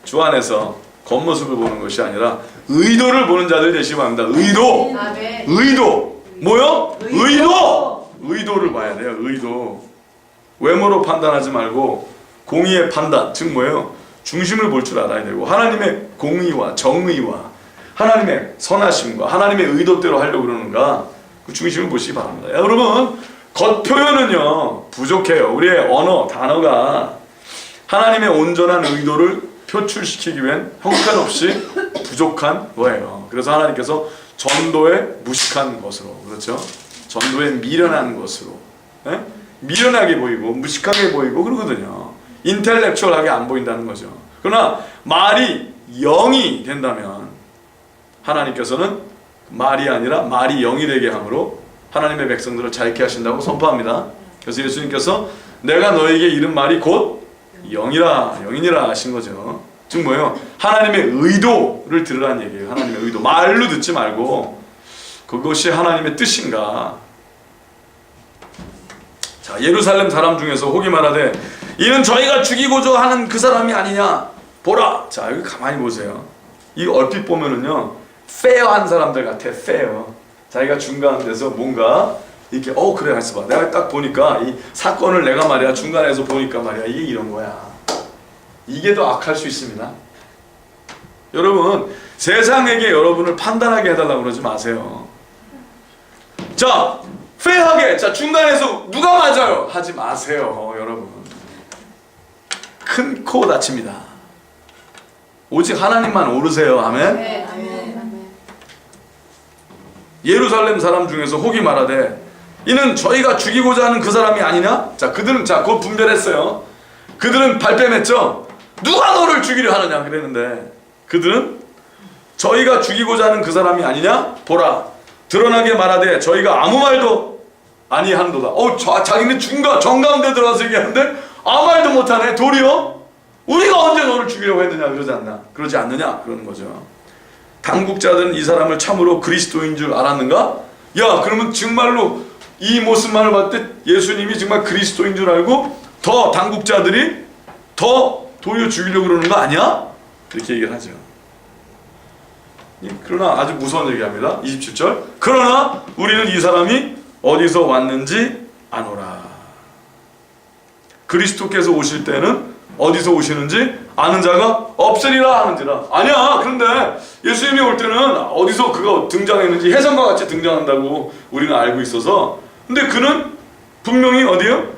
주 안에서 겉모습을 보는 것이 아니라 의도를 보는 자들 되시기 바랍니다. 의도. 아멘. 의도. 뭐요? 의도를 봐야 돼요. 의도. 외모로 판단하지 말고 공의의 판단, 즉 뭐예요? 중심을 볼 줄 알아야 되고 하나님의 공의와 정의와 하나님의 선하심과 하나님의 의도대로 하려고 그러는가 그 중심을 보시기 바랍니다. 여러분 겉표현은요 부족해요. 우리의 언어, 단어가 하나님의 온전한 의도를 표출시키기 위한 형편없이 부족한 거예요. 그래서 하나님께서 전도에 무식한 것으로, 그렇죠? 전도에 미련한 것으로, 미련하게 보이고 무식하게 보이고 그러거든요. 인텔렉추얼하게 안 보인다는 거죠. 그러나 말이 영이 된다면 하나님께서는 말이 아니라 말이 영이 되게 함으로 하나님의 백성들을 자유케 하신다고 선포합니다. 그래서 예수님께서 내가 너에게 이른 말이 곧 영이니라 하신 거죠. 즉 뭐예요? 하나님의 의도를 들으라는 얘기예요. 하나님의 의도. 말로 듣지 말고 그것이 하나님의 뜻인가. 자, 예루살렘 사람 중에서 혹이 말하되 이는 저희가 죽이고자 하는 그 사람이 아니냐 보라. 자, 여기 가만히 보세요. 이 얼핏 보면은요 페어한 사람들 같아. 페어. 자기가 중간 데서 뭔가 이렇게 그래 할수 봐. 내가 딱 보니까 이 사건을 내가 말이야 중간에서 보니까 말이야 이게 이런 거야. 이게 더 악할 수 있습니다. 여러분 세상에게 여러분을 판단하게 해달라고 그러지 마세요. 자, 페어하게, 자 중간에서 누가 맞아요 하지 마세요. 여러분 큰 코 다칩니다. 오직 하나님만 오르세요. 아멘. 네, 아멘. 예루살렘 사람 중에서 혹이 말하되 이는 저희가 죽이고자 하는 그 사람이 아니냐? 자, 그들은 그거 분별했어요. 그들은 발뺌했죠. 누가 너를 죽이려 하느냐 그랬는데 그들은 저희가 죽이고자 하는 그 사람이 아니냐? 보라, 드러나게 말하되 저희가 아무 말도 아니한도다. 자기는 정가운데 들어가서 얘기하는데 아무 말도 못하네. 도리어 우리가 언제 너를 죽이려고 했느냐 그러지 않느냐 그러는 거죠. 당국자들은 이 사람을 참으로 그리스도인 줄 알았는가? 야, 그러면 정말로 이 모습만을 봤을 때 예수님이 정말 그리스도인 줄 알고 더 당국자들이 더 도리어 죽이려고 그러는 거 아니야? 그렇게 얘기를 하죠. 그러나 아주 무서운 얘기합니다. 27절. 그러나 우리는 이 사람이 어디서 왔는지 아노라. 그리스도께서 오실 때는 어디서 오시는지 아는 자가 없으리라 하는지라. 아니야. 그런데 예수님이 올 때는 어디서 그가 등장했는지 혜성과 같이 등장한다고 우리는 알고 있어서, 근데 그는 분명히 어디요?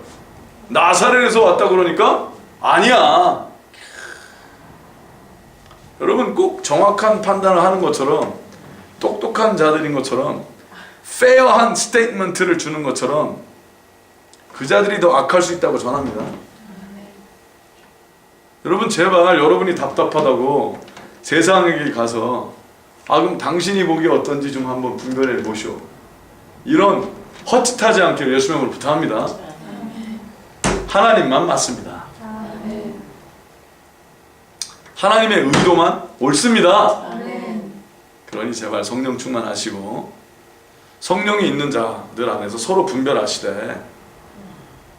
나사렛에서 왔다 그러니까 아니야. 여러분 꼭 정확한 판단을 하는 것처럼, 똑똑한 자들인 것처럼, 페어한 스테이트먼트를 주는 것처럼 그 자들이 더 악할 수 있다고 전합니다. 여러분 제발 여러분이 답답하다고 세상에게 가서 그럼 당신이 보기에 어떤지 좀 한번 분별해 보시오. 이런 헛짓하지 않기를 예수의 이름으로 부탁합니다. 하나님만 맞습니다. 하나님의 의도만 옳습니다. 그러니 제발 성령 충만하시고 성령이 있는 자들 안에서 서로 분별하시되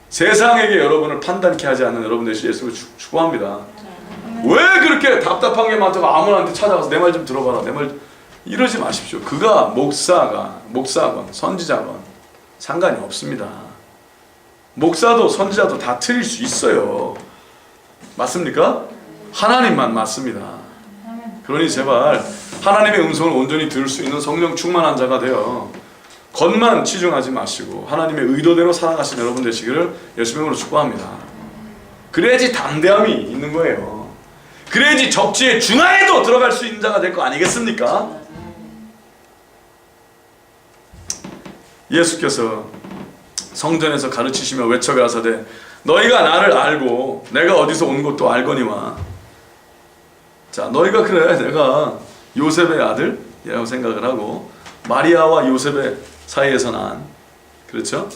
세상에게 여러분을 판단케 하지 않는 여러분 되시 예수를 축복합니다. 왜 그렇게 답답한 게 많다고 아무나한테 찾아가서 내 말 좀 들어봐라 내 말 이러지 마십시오. 그가 목사건 선지자건 상관이 없습니다. 목사도 선지자도 다 틀릴 수 있어요. 맞습니까? 하나님만 맞습니다. 그러니 제발 하나님의 음성을 온전히 들을 수 있는 성령 충만한 자가 되어 겉만 치중하지 마시고 하나님의 의도대로 살아가신 여러분 되시기를 예수의 이름으로 축복합니다. 그래야지 담대함이 있는 거예요. 그래야지 적지의 중하에도 들어갈 수 있는 자가 될 거 아니겠습니까? 예수께서 성전에서 가르치시며 외쳐가사대 너희가 나를 알고 내가 어디서 온 것도 알거니와. 자, 너희가 그래 내가 요셉의 아들이라고 생각을 하고 마리아와 요셉의 사이에서 난, 그렇죠?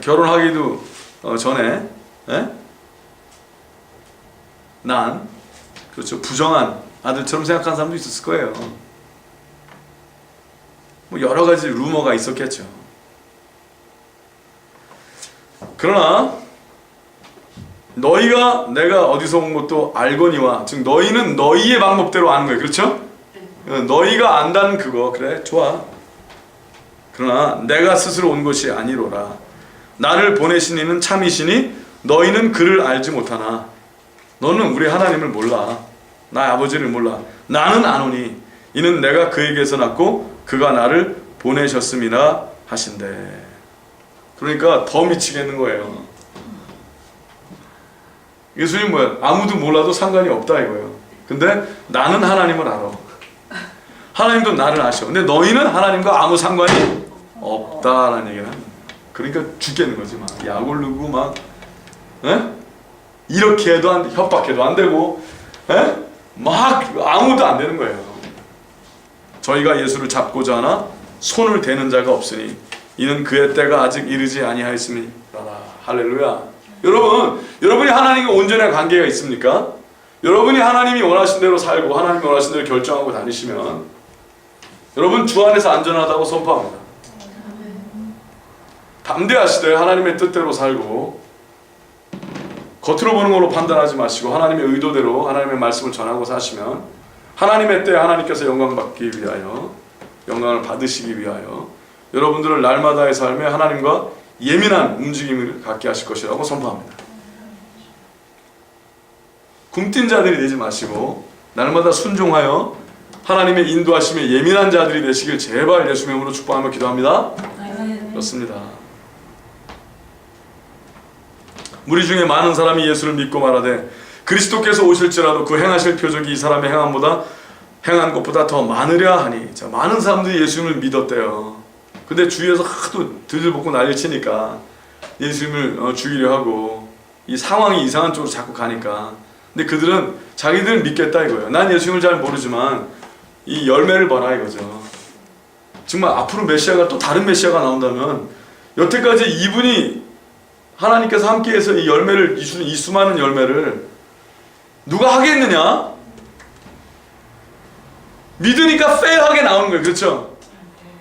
결혼하기도 전에 난, 그렇죠, 부정한 아들처럼 생각하는 사람도 있었을 거예요. 뭐 여러 가지 루머가 있었겠죠. 그러나 너희가 내가 어디서 온 것도 알거니와, 즉 너희는 너희의 방법대로 아는 거예요. 그렇죠? 너희가 안다는 그거 그래 좋아. 그러나 내가 스스로 온 것이 아니로라. 나를 보내신 이는 참이시니 너희는 그를 알지 못하나. 너는 우리 하나님을 몰라. 나의 아버지를 몰라. 나는 아노니 이는 내가 그에게서 났고 그가 나를 보내셨음이라 하신대. 그러니까 더 미치겠는 거예요. 예수님 뭐야? 아무도 몰라도 상관이 없다 이거예요. 근데 나는 하나님을 알아. 하나님도 나를 아셔. 근데 너희는 하나님과 아무 상관이 없다라는 얘기는 합니다. 그러니까 죽겠는 거지. 막 약 오르고 막 이렇게 해도 안 돼, 협박해도 안 되고 막 아무도 안 되는 거예요. 저희가 예수를 잡고자 하나 손을 대는 자가 없으니 이는 그의 때가 아직 이르지 아니하였음이라. 할렐루야. 여러분이 하나님과 온전한 관계가 있습니까? 여러분이 하나님이 원하신 대로 살고 하나님이 원하신 대로 결정하고 다니시면 여러분 주 안에서 안전하다고 선포합니다. 담대하시되 하나님의 뜻대로 살고 겉으로 보는 걸로 판단하지 마시고 하나님의 의도대로 하나님의 말씀을 전하고 사시면 하나님의 때에 하나님께서 영광을 받으시기 위하여 여러분들을 날마다의 삶에 하나님과 예민한 움직임을 갖게 하실 것이라고 선포합니다. 굼뛴 자들이 되지 마시고 날마다 순종하여 하나님의 인도하심에 예민한 자들이 되시길 제발 예수의 이름으로 축복하며 기도합니다. 그렇습니다. 무리 중에 많은 사람이 예수를 믿고 말하되 그리스도께서 오실지라도 그 행하실 표적이 이 사람의 행한 것보다 더 많으랴 하니. 자, 많은 사람들이 예수님을 믿었대요. 근데 주위에서 하도 들들볶고 난리를 치니까 예수님을 죽이려 하고 이 상황이 이상한 쪽으로 자꾸 가니까. 근데 그들은 자기들은 믿겠다 이거예요. 난 예수님을 잘 모르지만 이 열매를 봐라 이거죠. 정말 앞으로 메시아가 또 다른 메시아가 나온다면 여태까지 이분이 하나님께서 함께해서 이 열매를 이 수많은 열매를 누가 하겠느냐? 믿으니까 페어하게 나오는 거예요. 그렇죠?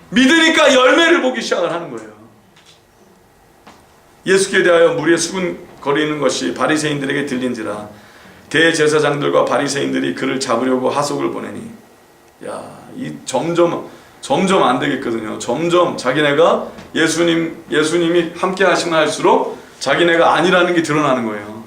믿으니까 열매를 보기 시작을 하는 거예요. 예수께 대하여 무리에 수군거리는 것이 바리새인들에게 들린지라 대제사장들과 바리새인들이 그를 잡으려고 하속을 보내니. 야, 이 점점 안 되겠거든요. 점점 자기네가 예수님이 함께 하시면 할수록 자기네가 아니라는 게 드러나는 거예요.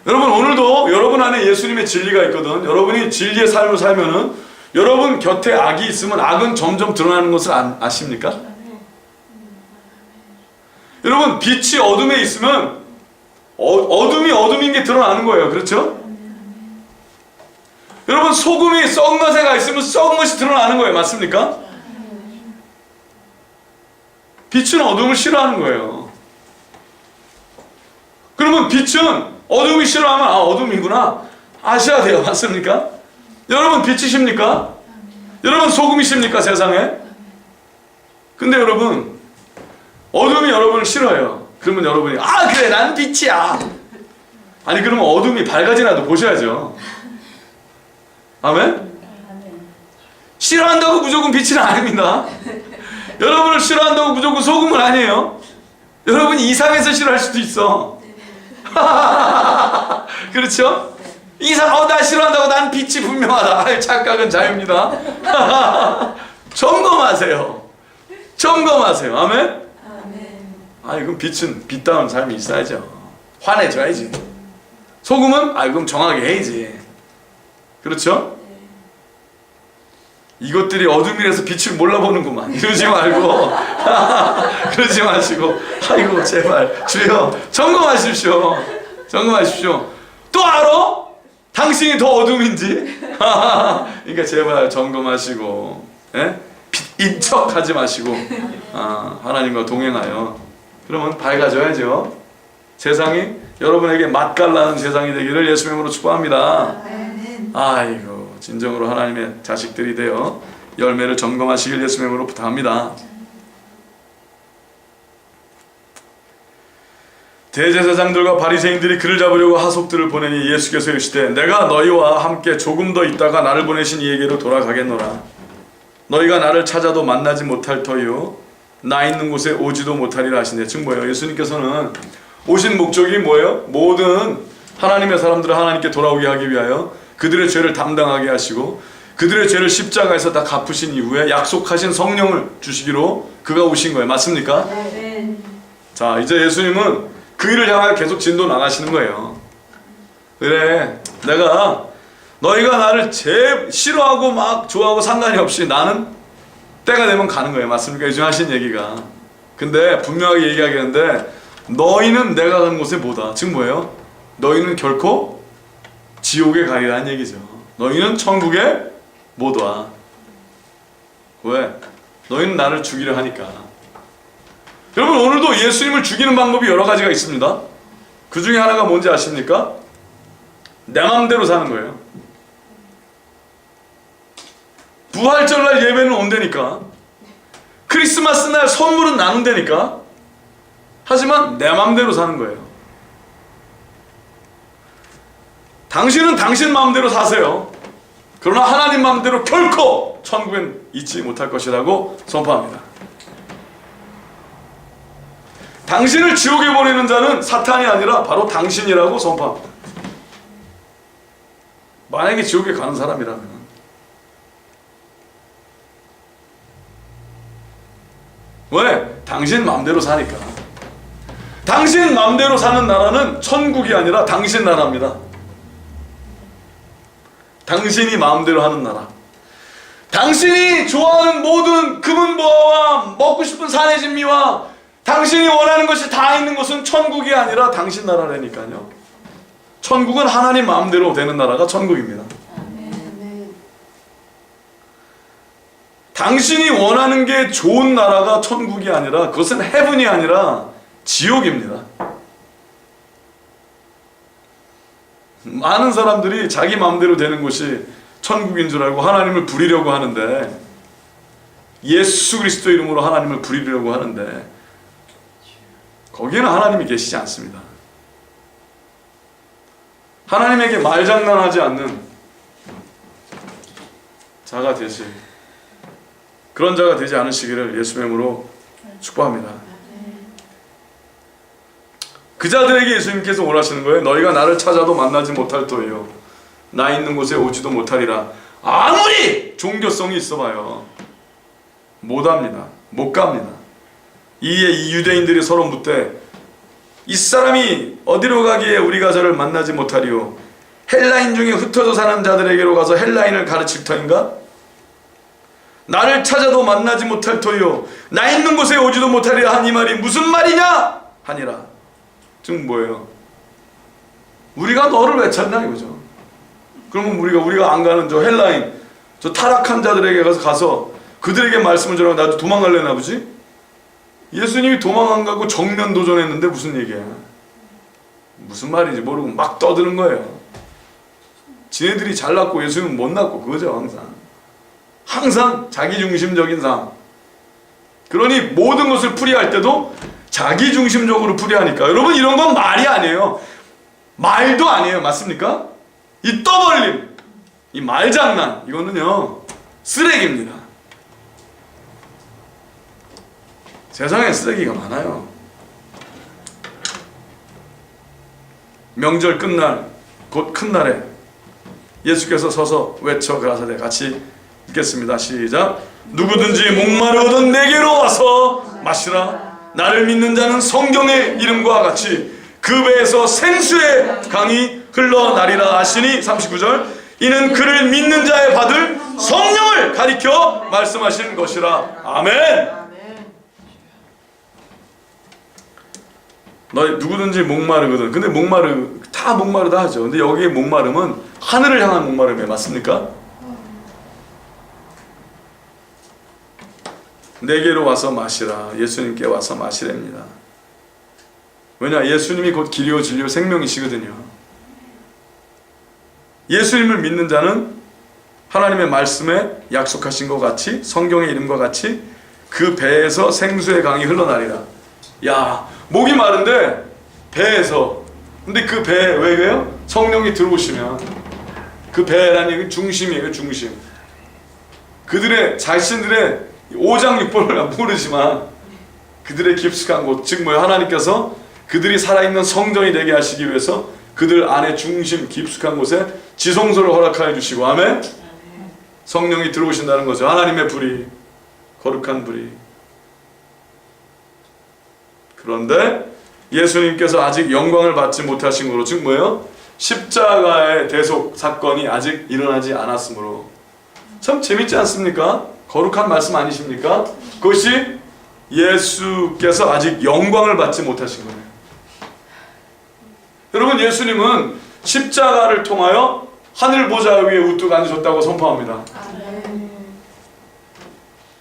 여러분 오늘도 여러분 안에 예수님의 진리가 있거든. 여러분이 진리의 삶을 살면은 여러분 곁에 악이 있으면 악은 점점 드러나는 것을 아십니까? 여러분 빛이 어둠에 있으면 어둠이 어둠인 게 드러나는 거예요. 그렇죠? 여러분 소금이 썩은 것에 가 있으면 썩은 것이 드러나는 거예요. 맞습니까? 빛은 어둠을 싫어하는 거예요. 그러면 빛은 어둠이 싫어하면 어둠이구나 아셔야 돼요. 맞습니까? 여러분 빛이십니까? 여러분 소금이십니까 세상에? 근데 여러분 어둠이 여러분을 싫어해요. 그러면 여러분이 그래 나는 빛이야. 아니 그러면 어둠이 밝아지나도 보셔야죠. 아멘? 싫어한다고 무조건 빛은 아닙니다. 여러분을 싫어한다고 무조건 소금은 아니에요. 여러분이 이상해서 싫어할 수도 있어. 그렇죠? 나 싫어한다고 난 빛이 분명하다. 착각은 자유입니다. 점검하세요. 점검하세요. 아멘? 그럼 빛은 빛다운 삶이 있어야죠. 화내줘야지. 소금은 그럼 정하게 해야지. 그렇죠? 이것들이 어둠이라서 빛을 몰라보는구만. 이러지 말고 그러지 마시고 아이고 제발 주여 점검하십시오. 점검하십시오. 또 알아? 당신이 더 어둠인지. 그러니까 제발 점검하시고 빛인 척 하지 마시고 하나님과 동행하여 그러면 밝아져야죠. 세상이 여러분에게 맛깔나는 세상이 되기를 예수 이름으로 축복합니다. 아이고 진정으로 하나님의 자식들이 되어 열매를 점검하시길 예수 이름으로 부탁합니다. 대제사장들과 바리새인들이 그를 잡으려고 하속들을 보내니 예수께서 이르시되 내가 너희와 함께 조금 더 있다가 나를 보내신 이에게로 돌아가겠노라. 너희가 나를 찾아도 만나지 못할 터이요 나 있는 곳에 오지도 못하리라 하시네. 즉 뭐예요? 예수님께서는 오신 목적이 뭐예요? 모든 하나님의 사람들을 하나님께 돌아오게 하기 위하여 그들의 죄를 담당하게 하시고 그들의 죄를 십자가에서 다 갚으신 이후에 약속하신 성령을 주시기로 그가 오신 거예요. 맞습니까? 네. 자 이제 예수님은 그 일을 향하여 계속 진도 나가시는 거예요. 그래 내가 너희가 나를 제일 싫어하고 막 좋아하고 상관이 없이 나는 때가 되면 가는 거예요. 맞습니까? 요즘 하신 얘기가. 근데 분명하게 얘기하겠는데 너희는 내가 가는 곳에 뭐다. 즉 뭐예요? 너희는 결코 지옥에 가리라는 얘기죠. 너희는 천국에 못 와. 왜? 너희는 나를 죽이려 하니까. 여러분 오늘도 예수님을 죽이는 방법이 여러 가지가 있습니다. 그 중에 하나가 뭔지 아십니까? 내 맘대로 사는 거예요. 부활절날 예배는 온다니까. 크리스마스 날 선물은 나눈다니까. 하지만 내 맘대로 사는 거예요. 당신은 당신 마음대로 사세요. 그러나 하나님 마음대로 결코 천국엔 있지 못할 것이라고 선포합니다. 당신을 지옥에 보내는 자는 사탄이 아니라 바로 당신이라고 선포합니다. 만약에 지옥에 가는 사람이라면 왜? 당신 마음대로 사니까. 당신 마음대로 사는 나라는 천국이 아니라 당신 나라입니다. 당신이 마음대로 하는 나라. 당신이 좋아하는 모든 금은보화와 먹고 싶은 산의 진미와 당신이 원하는 것이 다 있는 것은 천국이 아니라 당신 나라라니까요. 천국은 하나님 마음대로 되는 나라가 천국입니다. 당신이 원하는 게 좋은 나라가 천국이 아니라 그것은 헤븐이 아니라 지옥입니다. 많은 사람들이 자기 마음대로 되는 곳이 천국인 줄 알고 하나님을 부리려고 하는데 예수 그리스도 이름으로 하나님을 부리려고 하는데 거기에는 하나님이 계시지 않습니다. 하나님에게 말장난하지 않는 자가 되시 그런 자가 되지 않으시기를 예수의 이름으로 축복합니다. 그 자들에게 예수님께서 원하시는 거예요. 너희가 나를 찾아도 만나지 못할 터이요 나 있는 곳에 오지도 못하리라. 아무리 종교성이 있어봐요 못합니다. 못 갑니다. 이에 이 유대인들이 서로 묻되 이 사람이 어디로 가기에 우리가 저를 만나지 못하리요? 헬라인 중에 흩어져 사는 자들에게로 가서 헬라인을 가르칠 터인가? 나를 찾아도 만나지 못할 터이요 나 있는 곳에 오지도 못하리라 한 이 말이 무슨 말이냐? 하니라. 즉 뭐예요? 우리가 너를 왜 찾나 이거죠. 그러면 우리가 안 가는 저 헬라인 저 타락한 자들에게 가서 그들에게 말씀을 전하고 나도 도망갈래나 보지? 예수님이 도망 안 가고 정면 도전했는데 무슨 얘기야? 무슨 말인지 모르고 막 떠드는 거예요. 지네들이 잘났고 예수님은 못났고 그거죠. 항상 자기중심적인 삶. 그러니 모든 것을 풀이할 때도 자기중심적으로 풀이하니까 여러분 이런 건 말이 아니에요. 말도 아니에요. 맞습니까? 이 떠벌림, 이 말장난 이거는요 쓰레기입니다. 세상에 쓰레기가 많아요. 명절 끝날 곧 큰 날에 예수께서 서서 외쳐 가라사대 같이 읽겠습니다. 시작. 누구든지 목마르거든 내게로 와서 마시라. 나를 믿는 자는 성경의 이름과 같이 그 배에서 생수의 강이 흘러나리라 하시니 39절 이는 그를 믿는 자의 받을 성령을 가리켜 말씀하신 것이라. 아멘. 너 누구든지 목마르거든. 근데 다 목마르다 하죠. 근데 여기에 목마름은 하늘을 향한 목마름이에요. 맞습니까? 내게로 와서 마시라. 예수님께 와서 마시랍니다. 왜냐? 예수님이 곧 길이요 진리요 생명이시거든요. 예수님을 믿는 자는 하나님의 말씀에 약속하신 것 같이 성경의 이름과 같이 그 배에서 생수의 강이 흘러나리라. 야, 목이 마른데 배에서 근데 그 배에 왜 그래요? 성령이 들어오시면 그 배라는 얘기 중심이에요. 중심. 그들의 자신들의 오장육부를 모르지만 그들의 깊숙한 곳, 즉 뭐예요? 하나님께서 그들이 살아있는 성전이 되게 하시기 위해서 그들 안에 중심 깊숙한 곳에 지성소를 허락하여 주시고 아멘? 성령이 들어오신다는 거죠. 하나님의 불이, 거룩한 불이. 그런데 예수님께서 아직 영광을 받지 못하신 거로, 즉 뭐예요? 십자가의 대속 사건이 아직 일어나지 않았으므로. 참 재밌지 않습니까? 거룩한 말씀 아니십니까? 그것이 예수께서 아직 영광을 받지 못하신 거예요. 여러분, 예수님은 십자가를 통하여 하늘 보좌 위에 우뚝 앉으셨다고 선포합니다.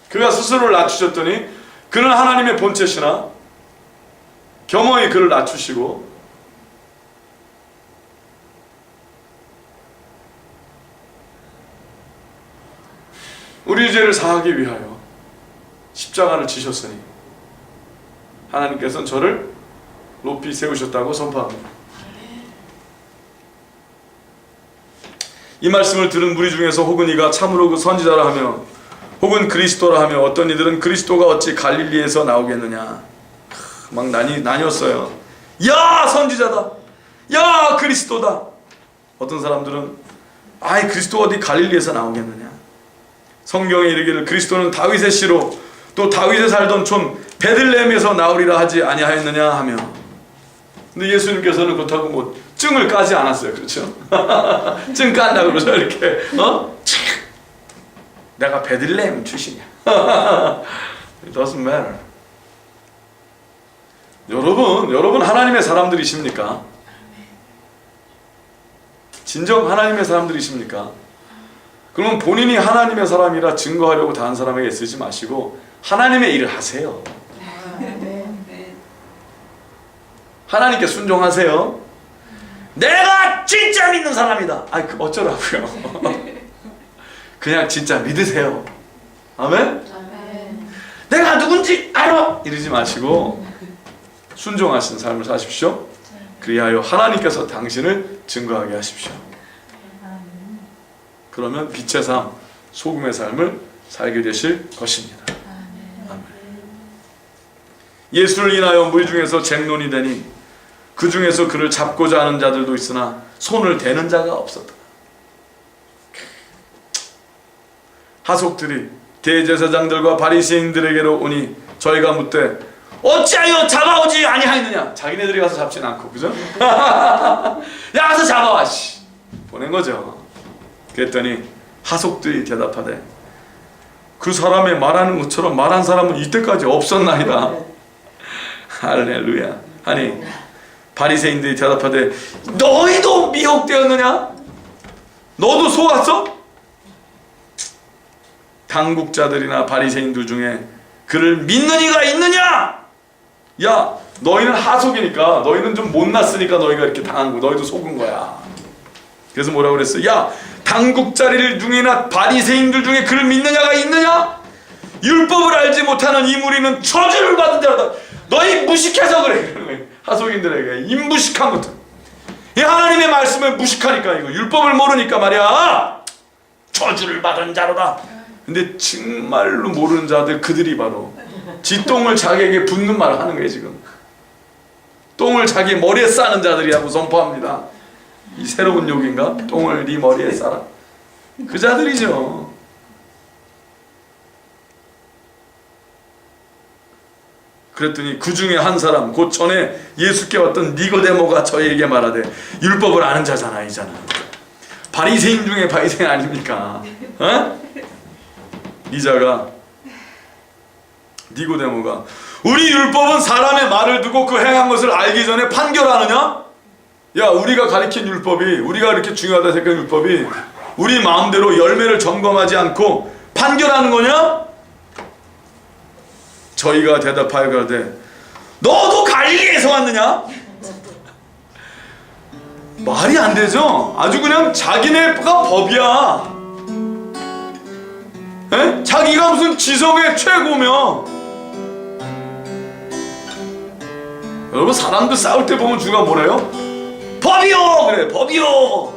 그가 스스로를 낮추셨더니 그는 하나님의 본체시나 겸허히 그를 낮추시고 우리 죄를 사하기 위하여 십자가를 지셨으니 하나님께서는 저를 높이 세우셨다고 선포합니다. 이 말씀을 들은 무리 중에서 혹은 이가 참으로 그 선지자라 하며 혹은 그리스도라 하며 어떤 이들은 그리스도가 어찌 갈릴리에서 나오겠느냐 막 나뉘었어요. 야 선지자다, 야 그리스도다. 어떤 사람들은 아이 그리스도가 어디 갈릴리에서 나오겠느냐. 성경에 이르기를 그리스도는 다윗의 씨로 또 다윗이 살던 촌 베들레헴에서 나오리라 하지 아니하였느냐 하며. 근데 예수님께서는 그렇다고 뭐 증을 까지 않았어요. 그렇죠? 증 깐다고 그러죠. 이렇게 내가 베들레헴 출신이야. It doesn't matter. 여러분 하나님의 사람들이십니까? 진정 하나님의 사람들이십니까? 그러면 본인이 하나님의 사람이라 증거하려고 다른 사람에게 쓰지 마시고 하나님의 일을 하세요. 하나님께 순종하세요. 내가 진짜 믿는 사람이다. 아이 어쩌라고요? 그냥 진짜 믿으세요. 아멘? 내가 누군지 알아! 이러지 마시고 순종하신 삶을 사십시오. 그리하여 하나님께서 당신을 증거하게 하십시오. 그러면 빛의 삶, 소금의 삶을 살게 되실 것입니다. 아멘. 예수를 인하여 무리 중에서 쟁론이 되니 그 중에서 그를 잡고자 하는 자들도 있으나 손을 대는 자가 없었다. 하속들이 대제사장들과 바리새인들에게로 오니 저희가 묻되 어찌하여 잡아오지 아니하였느냐. 자기네들이 가서 잡진 않고, 그죠? 야 가서 잡아와 씨. 보낸 거죠. 그랬더니 하속들이 대답하되 그 사람의 말하는 것처럼 말한 사람은 이때까지 없었나이다. 할렐루야. 아니 바리새인들이 대답하되 너희도 미혹되었느냐? 너도 속았어? 당국자들이나 바리새인들 중에 그를 믿는 이가 있느냐? 야 너희는 하속이니까, 너희는 좀 못났으니까 너희가 이렇게 당한 거, 너희도 속은 거야. 그래서 뭐라고 그랬어? 야, 당국자리를 중에나 바리새인들 중에 그를 믿느냐가 있느냐? 율법을 알지 못하는 이 무리는 저주를 받은 자로다. 너희 무식해서 그래. 하속인들에게 인무식한 것들. 이 하나님의 말씀을 무식하니까, 이거 율법을 모르니까 말이야, 저주를 받은 자로다. 근데 정말로 모르는 자들, 그들이 바로 지 똥을 자기에게 붓는 말을 하는 거예요. 지금 똥을 자기 머리에 싸는 자들이라고 선포합니다. 이 새로운 욕인가? 똥을 네 머리에 싸라. 그 자들이죠. 그랬더니 그 중에 한 사람, 곧 전에 예수께 왔던 니고데모가 저희에게 말하되, 율법을 아는 자잖아, 이잖아. 바리새인 중에 바리새인 아닙니까? 어? 이자가, 니고데모가, 우리 율법은 사람의 말을 두고 그 행한 것을 알기 전에 판결하느냐? 야, 우리가 가리킨 율법이, 우리가 이렇게 중요하다 생각한 율법이 우리 마음대로 열매를 점검하지 않고 판결하는 거냐? 저희가 대답하여 가되, 너도 갈릴리에서 왔느냐? 말이 안 되죠? 아주 그냥 자기네가 법이야. 에? 자기가 무슨 지성의 최고며. 여러분, 사람들 싸울 때 보면 주가 뭐래요? 법이요! 그래, 법이요!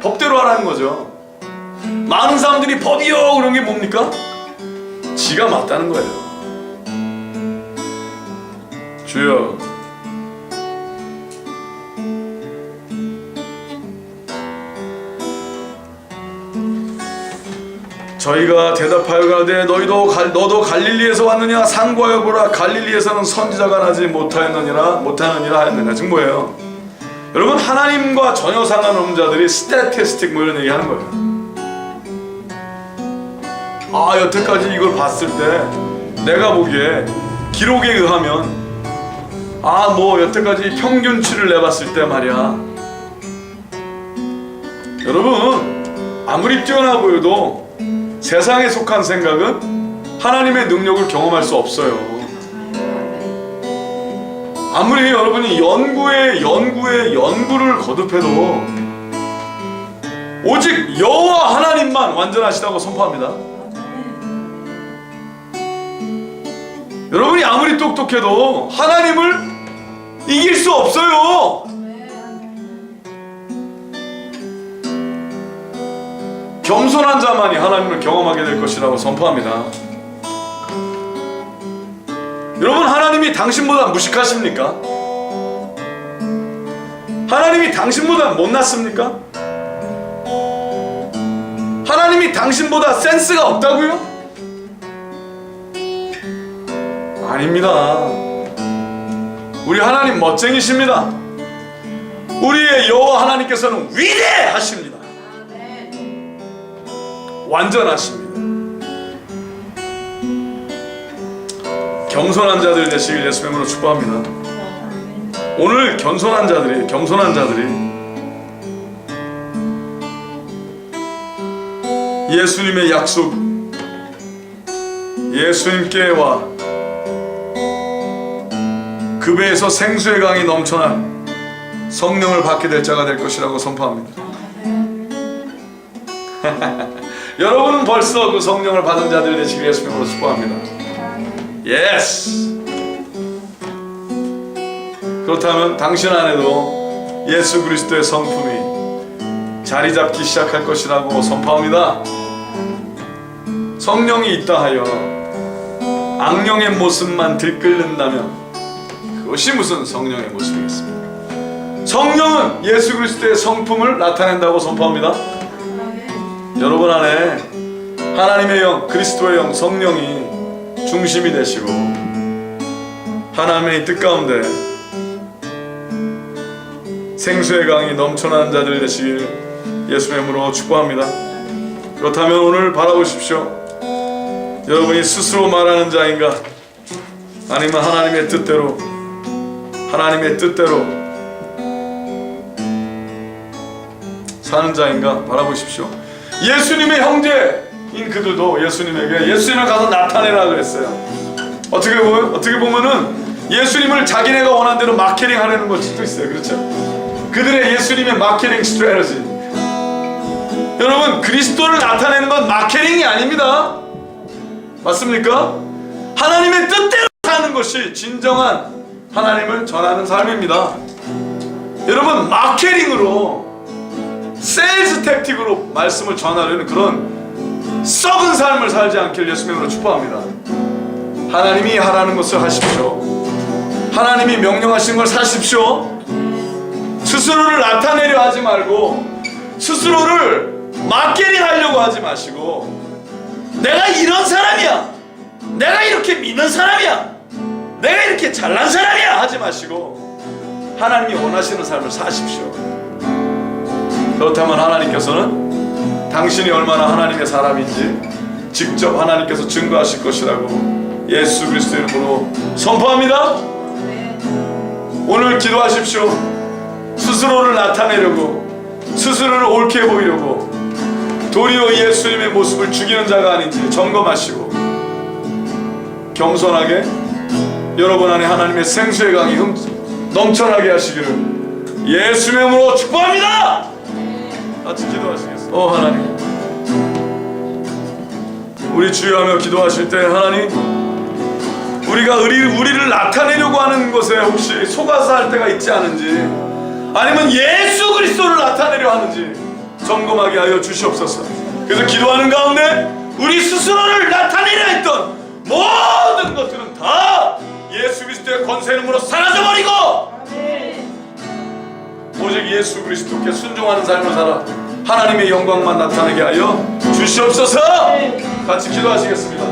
법대로 하라는 거죠. 많은 사람들이 법이요! 그런 게 뭡니까? 지가 맞다는 거예요. 주여, 저희가 대답하여 가되, 너도 갈릴리에서 왔느냐? 상고하여 보라. 갈릴리에서는 선지자가 나지 못하느니라 하였느냐. 지금 뭐예요? 여러분, 하나님과 전혀 상관없는 자들이 스태티스틱 뭐 이런 얘기 하는 거예요. 아, 여태까지 이걸 봤을 때 내가 보기에 기록에 의하면, 아, 뭐 여태까지 평균치를 내봤을 때 말이야, 여러분, 아무리 뛰어나 보여도 세상에 속한 생각은 하나님의 능력을 경험할 수 없어요. 아무리 여러분이 연구를 거듭해도 오직 여호와 하나님만 완전하시다고 선포합니다. 여러분이 아무리 똑똑해도 하나님을 이길 수 없어요. 겸손한 자만이 하나님을 경험하게 될 것이라고 선포합니다. 여러분, 하나님이 당신보다 무식하십니까? 하나님이 당신보다 못났습니까? 하나님이 당신보다 센스가 없다고요? 아닙니다. 우리 하나님 멋쟁이십니다. 우리의 여호와 하나님께서는 위대하십니다. 완전하십니다. 겸손한 자들 되시길 예수의 이름으로 축복합니다. 오늘 겸손한 자들이 예수님의 약속, 예수님께 와 그 배에서 생수의 강이 넘쳐난 성령을 받게 될 자가 될 것이라고 선포합니다. 여러분은 벌써 그 성령을 받은 자들 되시길 예수의 이름으로 축복합니다. 예스! 그렇다면 당신 안에도 예수 그리스도의 성품이 자리 잡기 시작할 것이라고 선포합니다. 성령이 있다 하여 악령의 모습만 들끓는다면 그것이 무슨 성령의 모습이겠습니까? 성령은 예수 그리스도의 성품을 나타낸다고 선포합니다. 여러분 안에 하나님의 영, 그리스도의 영, 성령이 중심이 되시고 하나님의 뜻 가운데 생수의 강이 넘쳐나는 자들 되시길 예수의 이름으로 축복합니다. 그렇다면 오늘 바라보십시오. 여러분이 스스로 말하는 자인가? 아니면 하나님의 뜻대로 사는 자인가? 바라보십시오. 예수님의 형제인 그들도 예수님에게 예수님을 가서 나타내라 그랬어요. 어떻게 보면은 예수님을 자기네가 원하는 대로 마케팅 하려는 걸 수도 있어요. 그렇죠? 그들의 예수님의 마케팅 스트래터지. 여러분, 그리스도를 나타내는 건 마케팅이 아닙니다. 맞습니까? 하나님의 뜻대로 사는 것이 진정한 하나님을 전하는 삶입니다. 여러분, 마케팅으로 세일즈 택틱으로 말씀을 전하려는 그런 썩은 삶을 살지 않길 예수님으로 축복합니다. 하나님이 하라는 것을 하십시오. 하나님이 명령하신 걸 사십시오. 스스로를 나타내려 하지 말고 스스로를 마케팅 하려고 하지 마시고, 내가 이런 사람이야, 내가 이렇게 믿는 사람이야, 내가 이렇게 잘난 사람이야 하지 마시고 하나님이 원하시는 삶을 사십시오. 그렇다면 하나님께서는 당신이 얼마나 하나님의 사람인지 직접 하나님께서 증거하실 것이라고 예수 그리스도의 이름으로 선포합니다. 오늘 기도하십시오. 스스로를 나타내려고, 스스로를 옳게 보이려고 도리어 예수님의 모습을 죽이는 자가 아닌지 점검하시고 겸손하게 여러분 안에 하나님의 생수의 강이 넘쳐나게 하시기를 예수님의 이름으로 축복합니다. 같이 기도하시겠습니다. 하나님, 우리 주여하며 기도하실 때 하나님, 우리가 우리를 나타내려고 하는 것에 혹시 속아서 할 때가 있지 않은지, 아니면 예수 그리스도를 나타내려 하는지 점검하게 하여 주시옵소서. 그래서 기도하는 가운데 우리 스스로를 나타내려 했던 모든 것들은 다 예수 그리스도의 권세 이름으로 사라져버리고 오직 예수 그리스도께 순종하는 삶을 살아 하나님의 영광만 나타내게 하여 주시옵소서. 같이 기도하시겠습니다.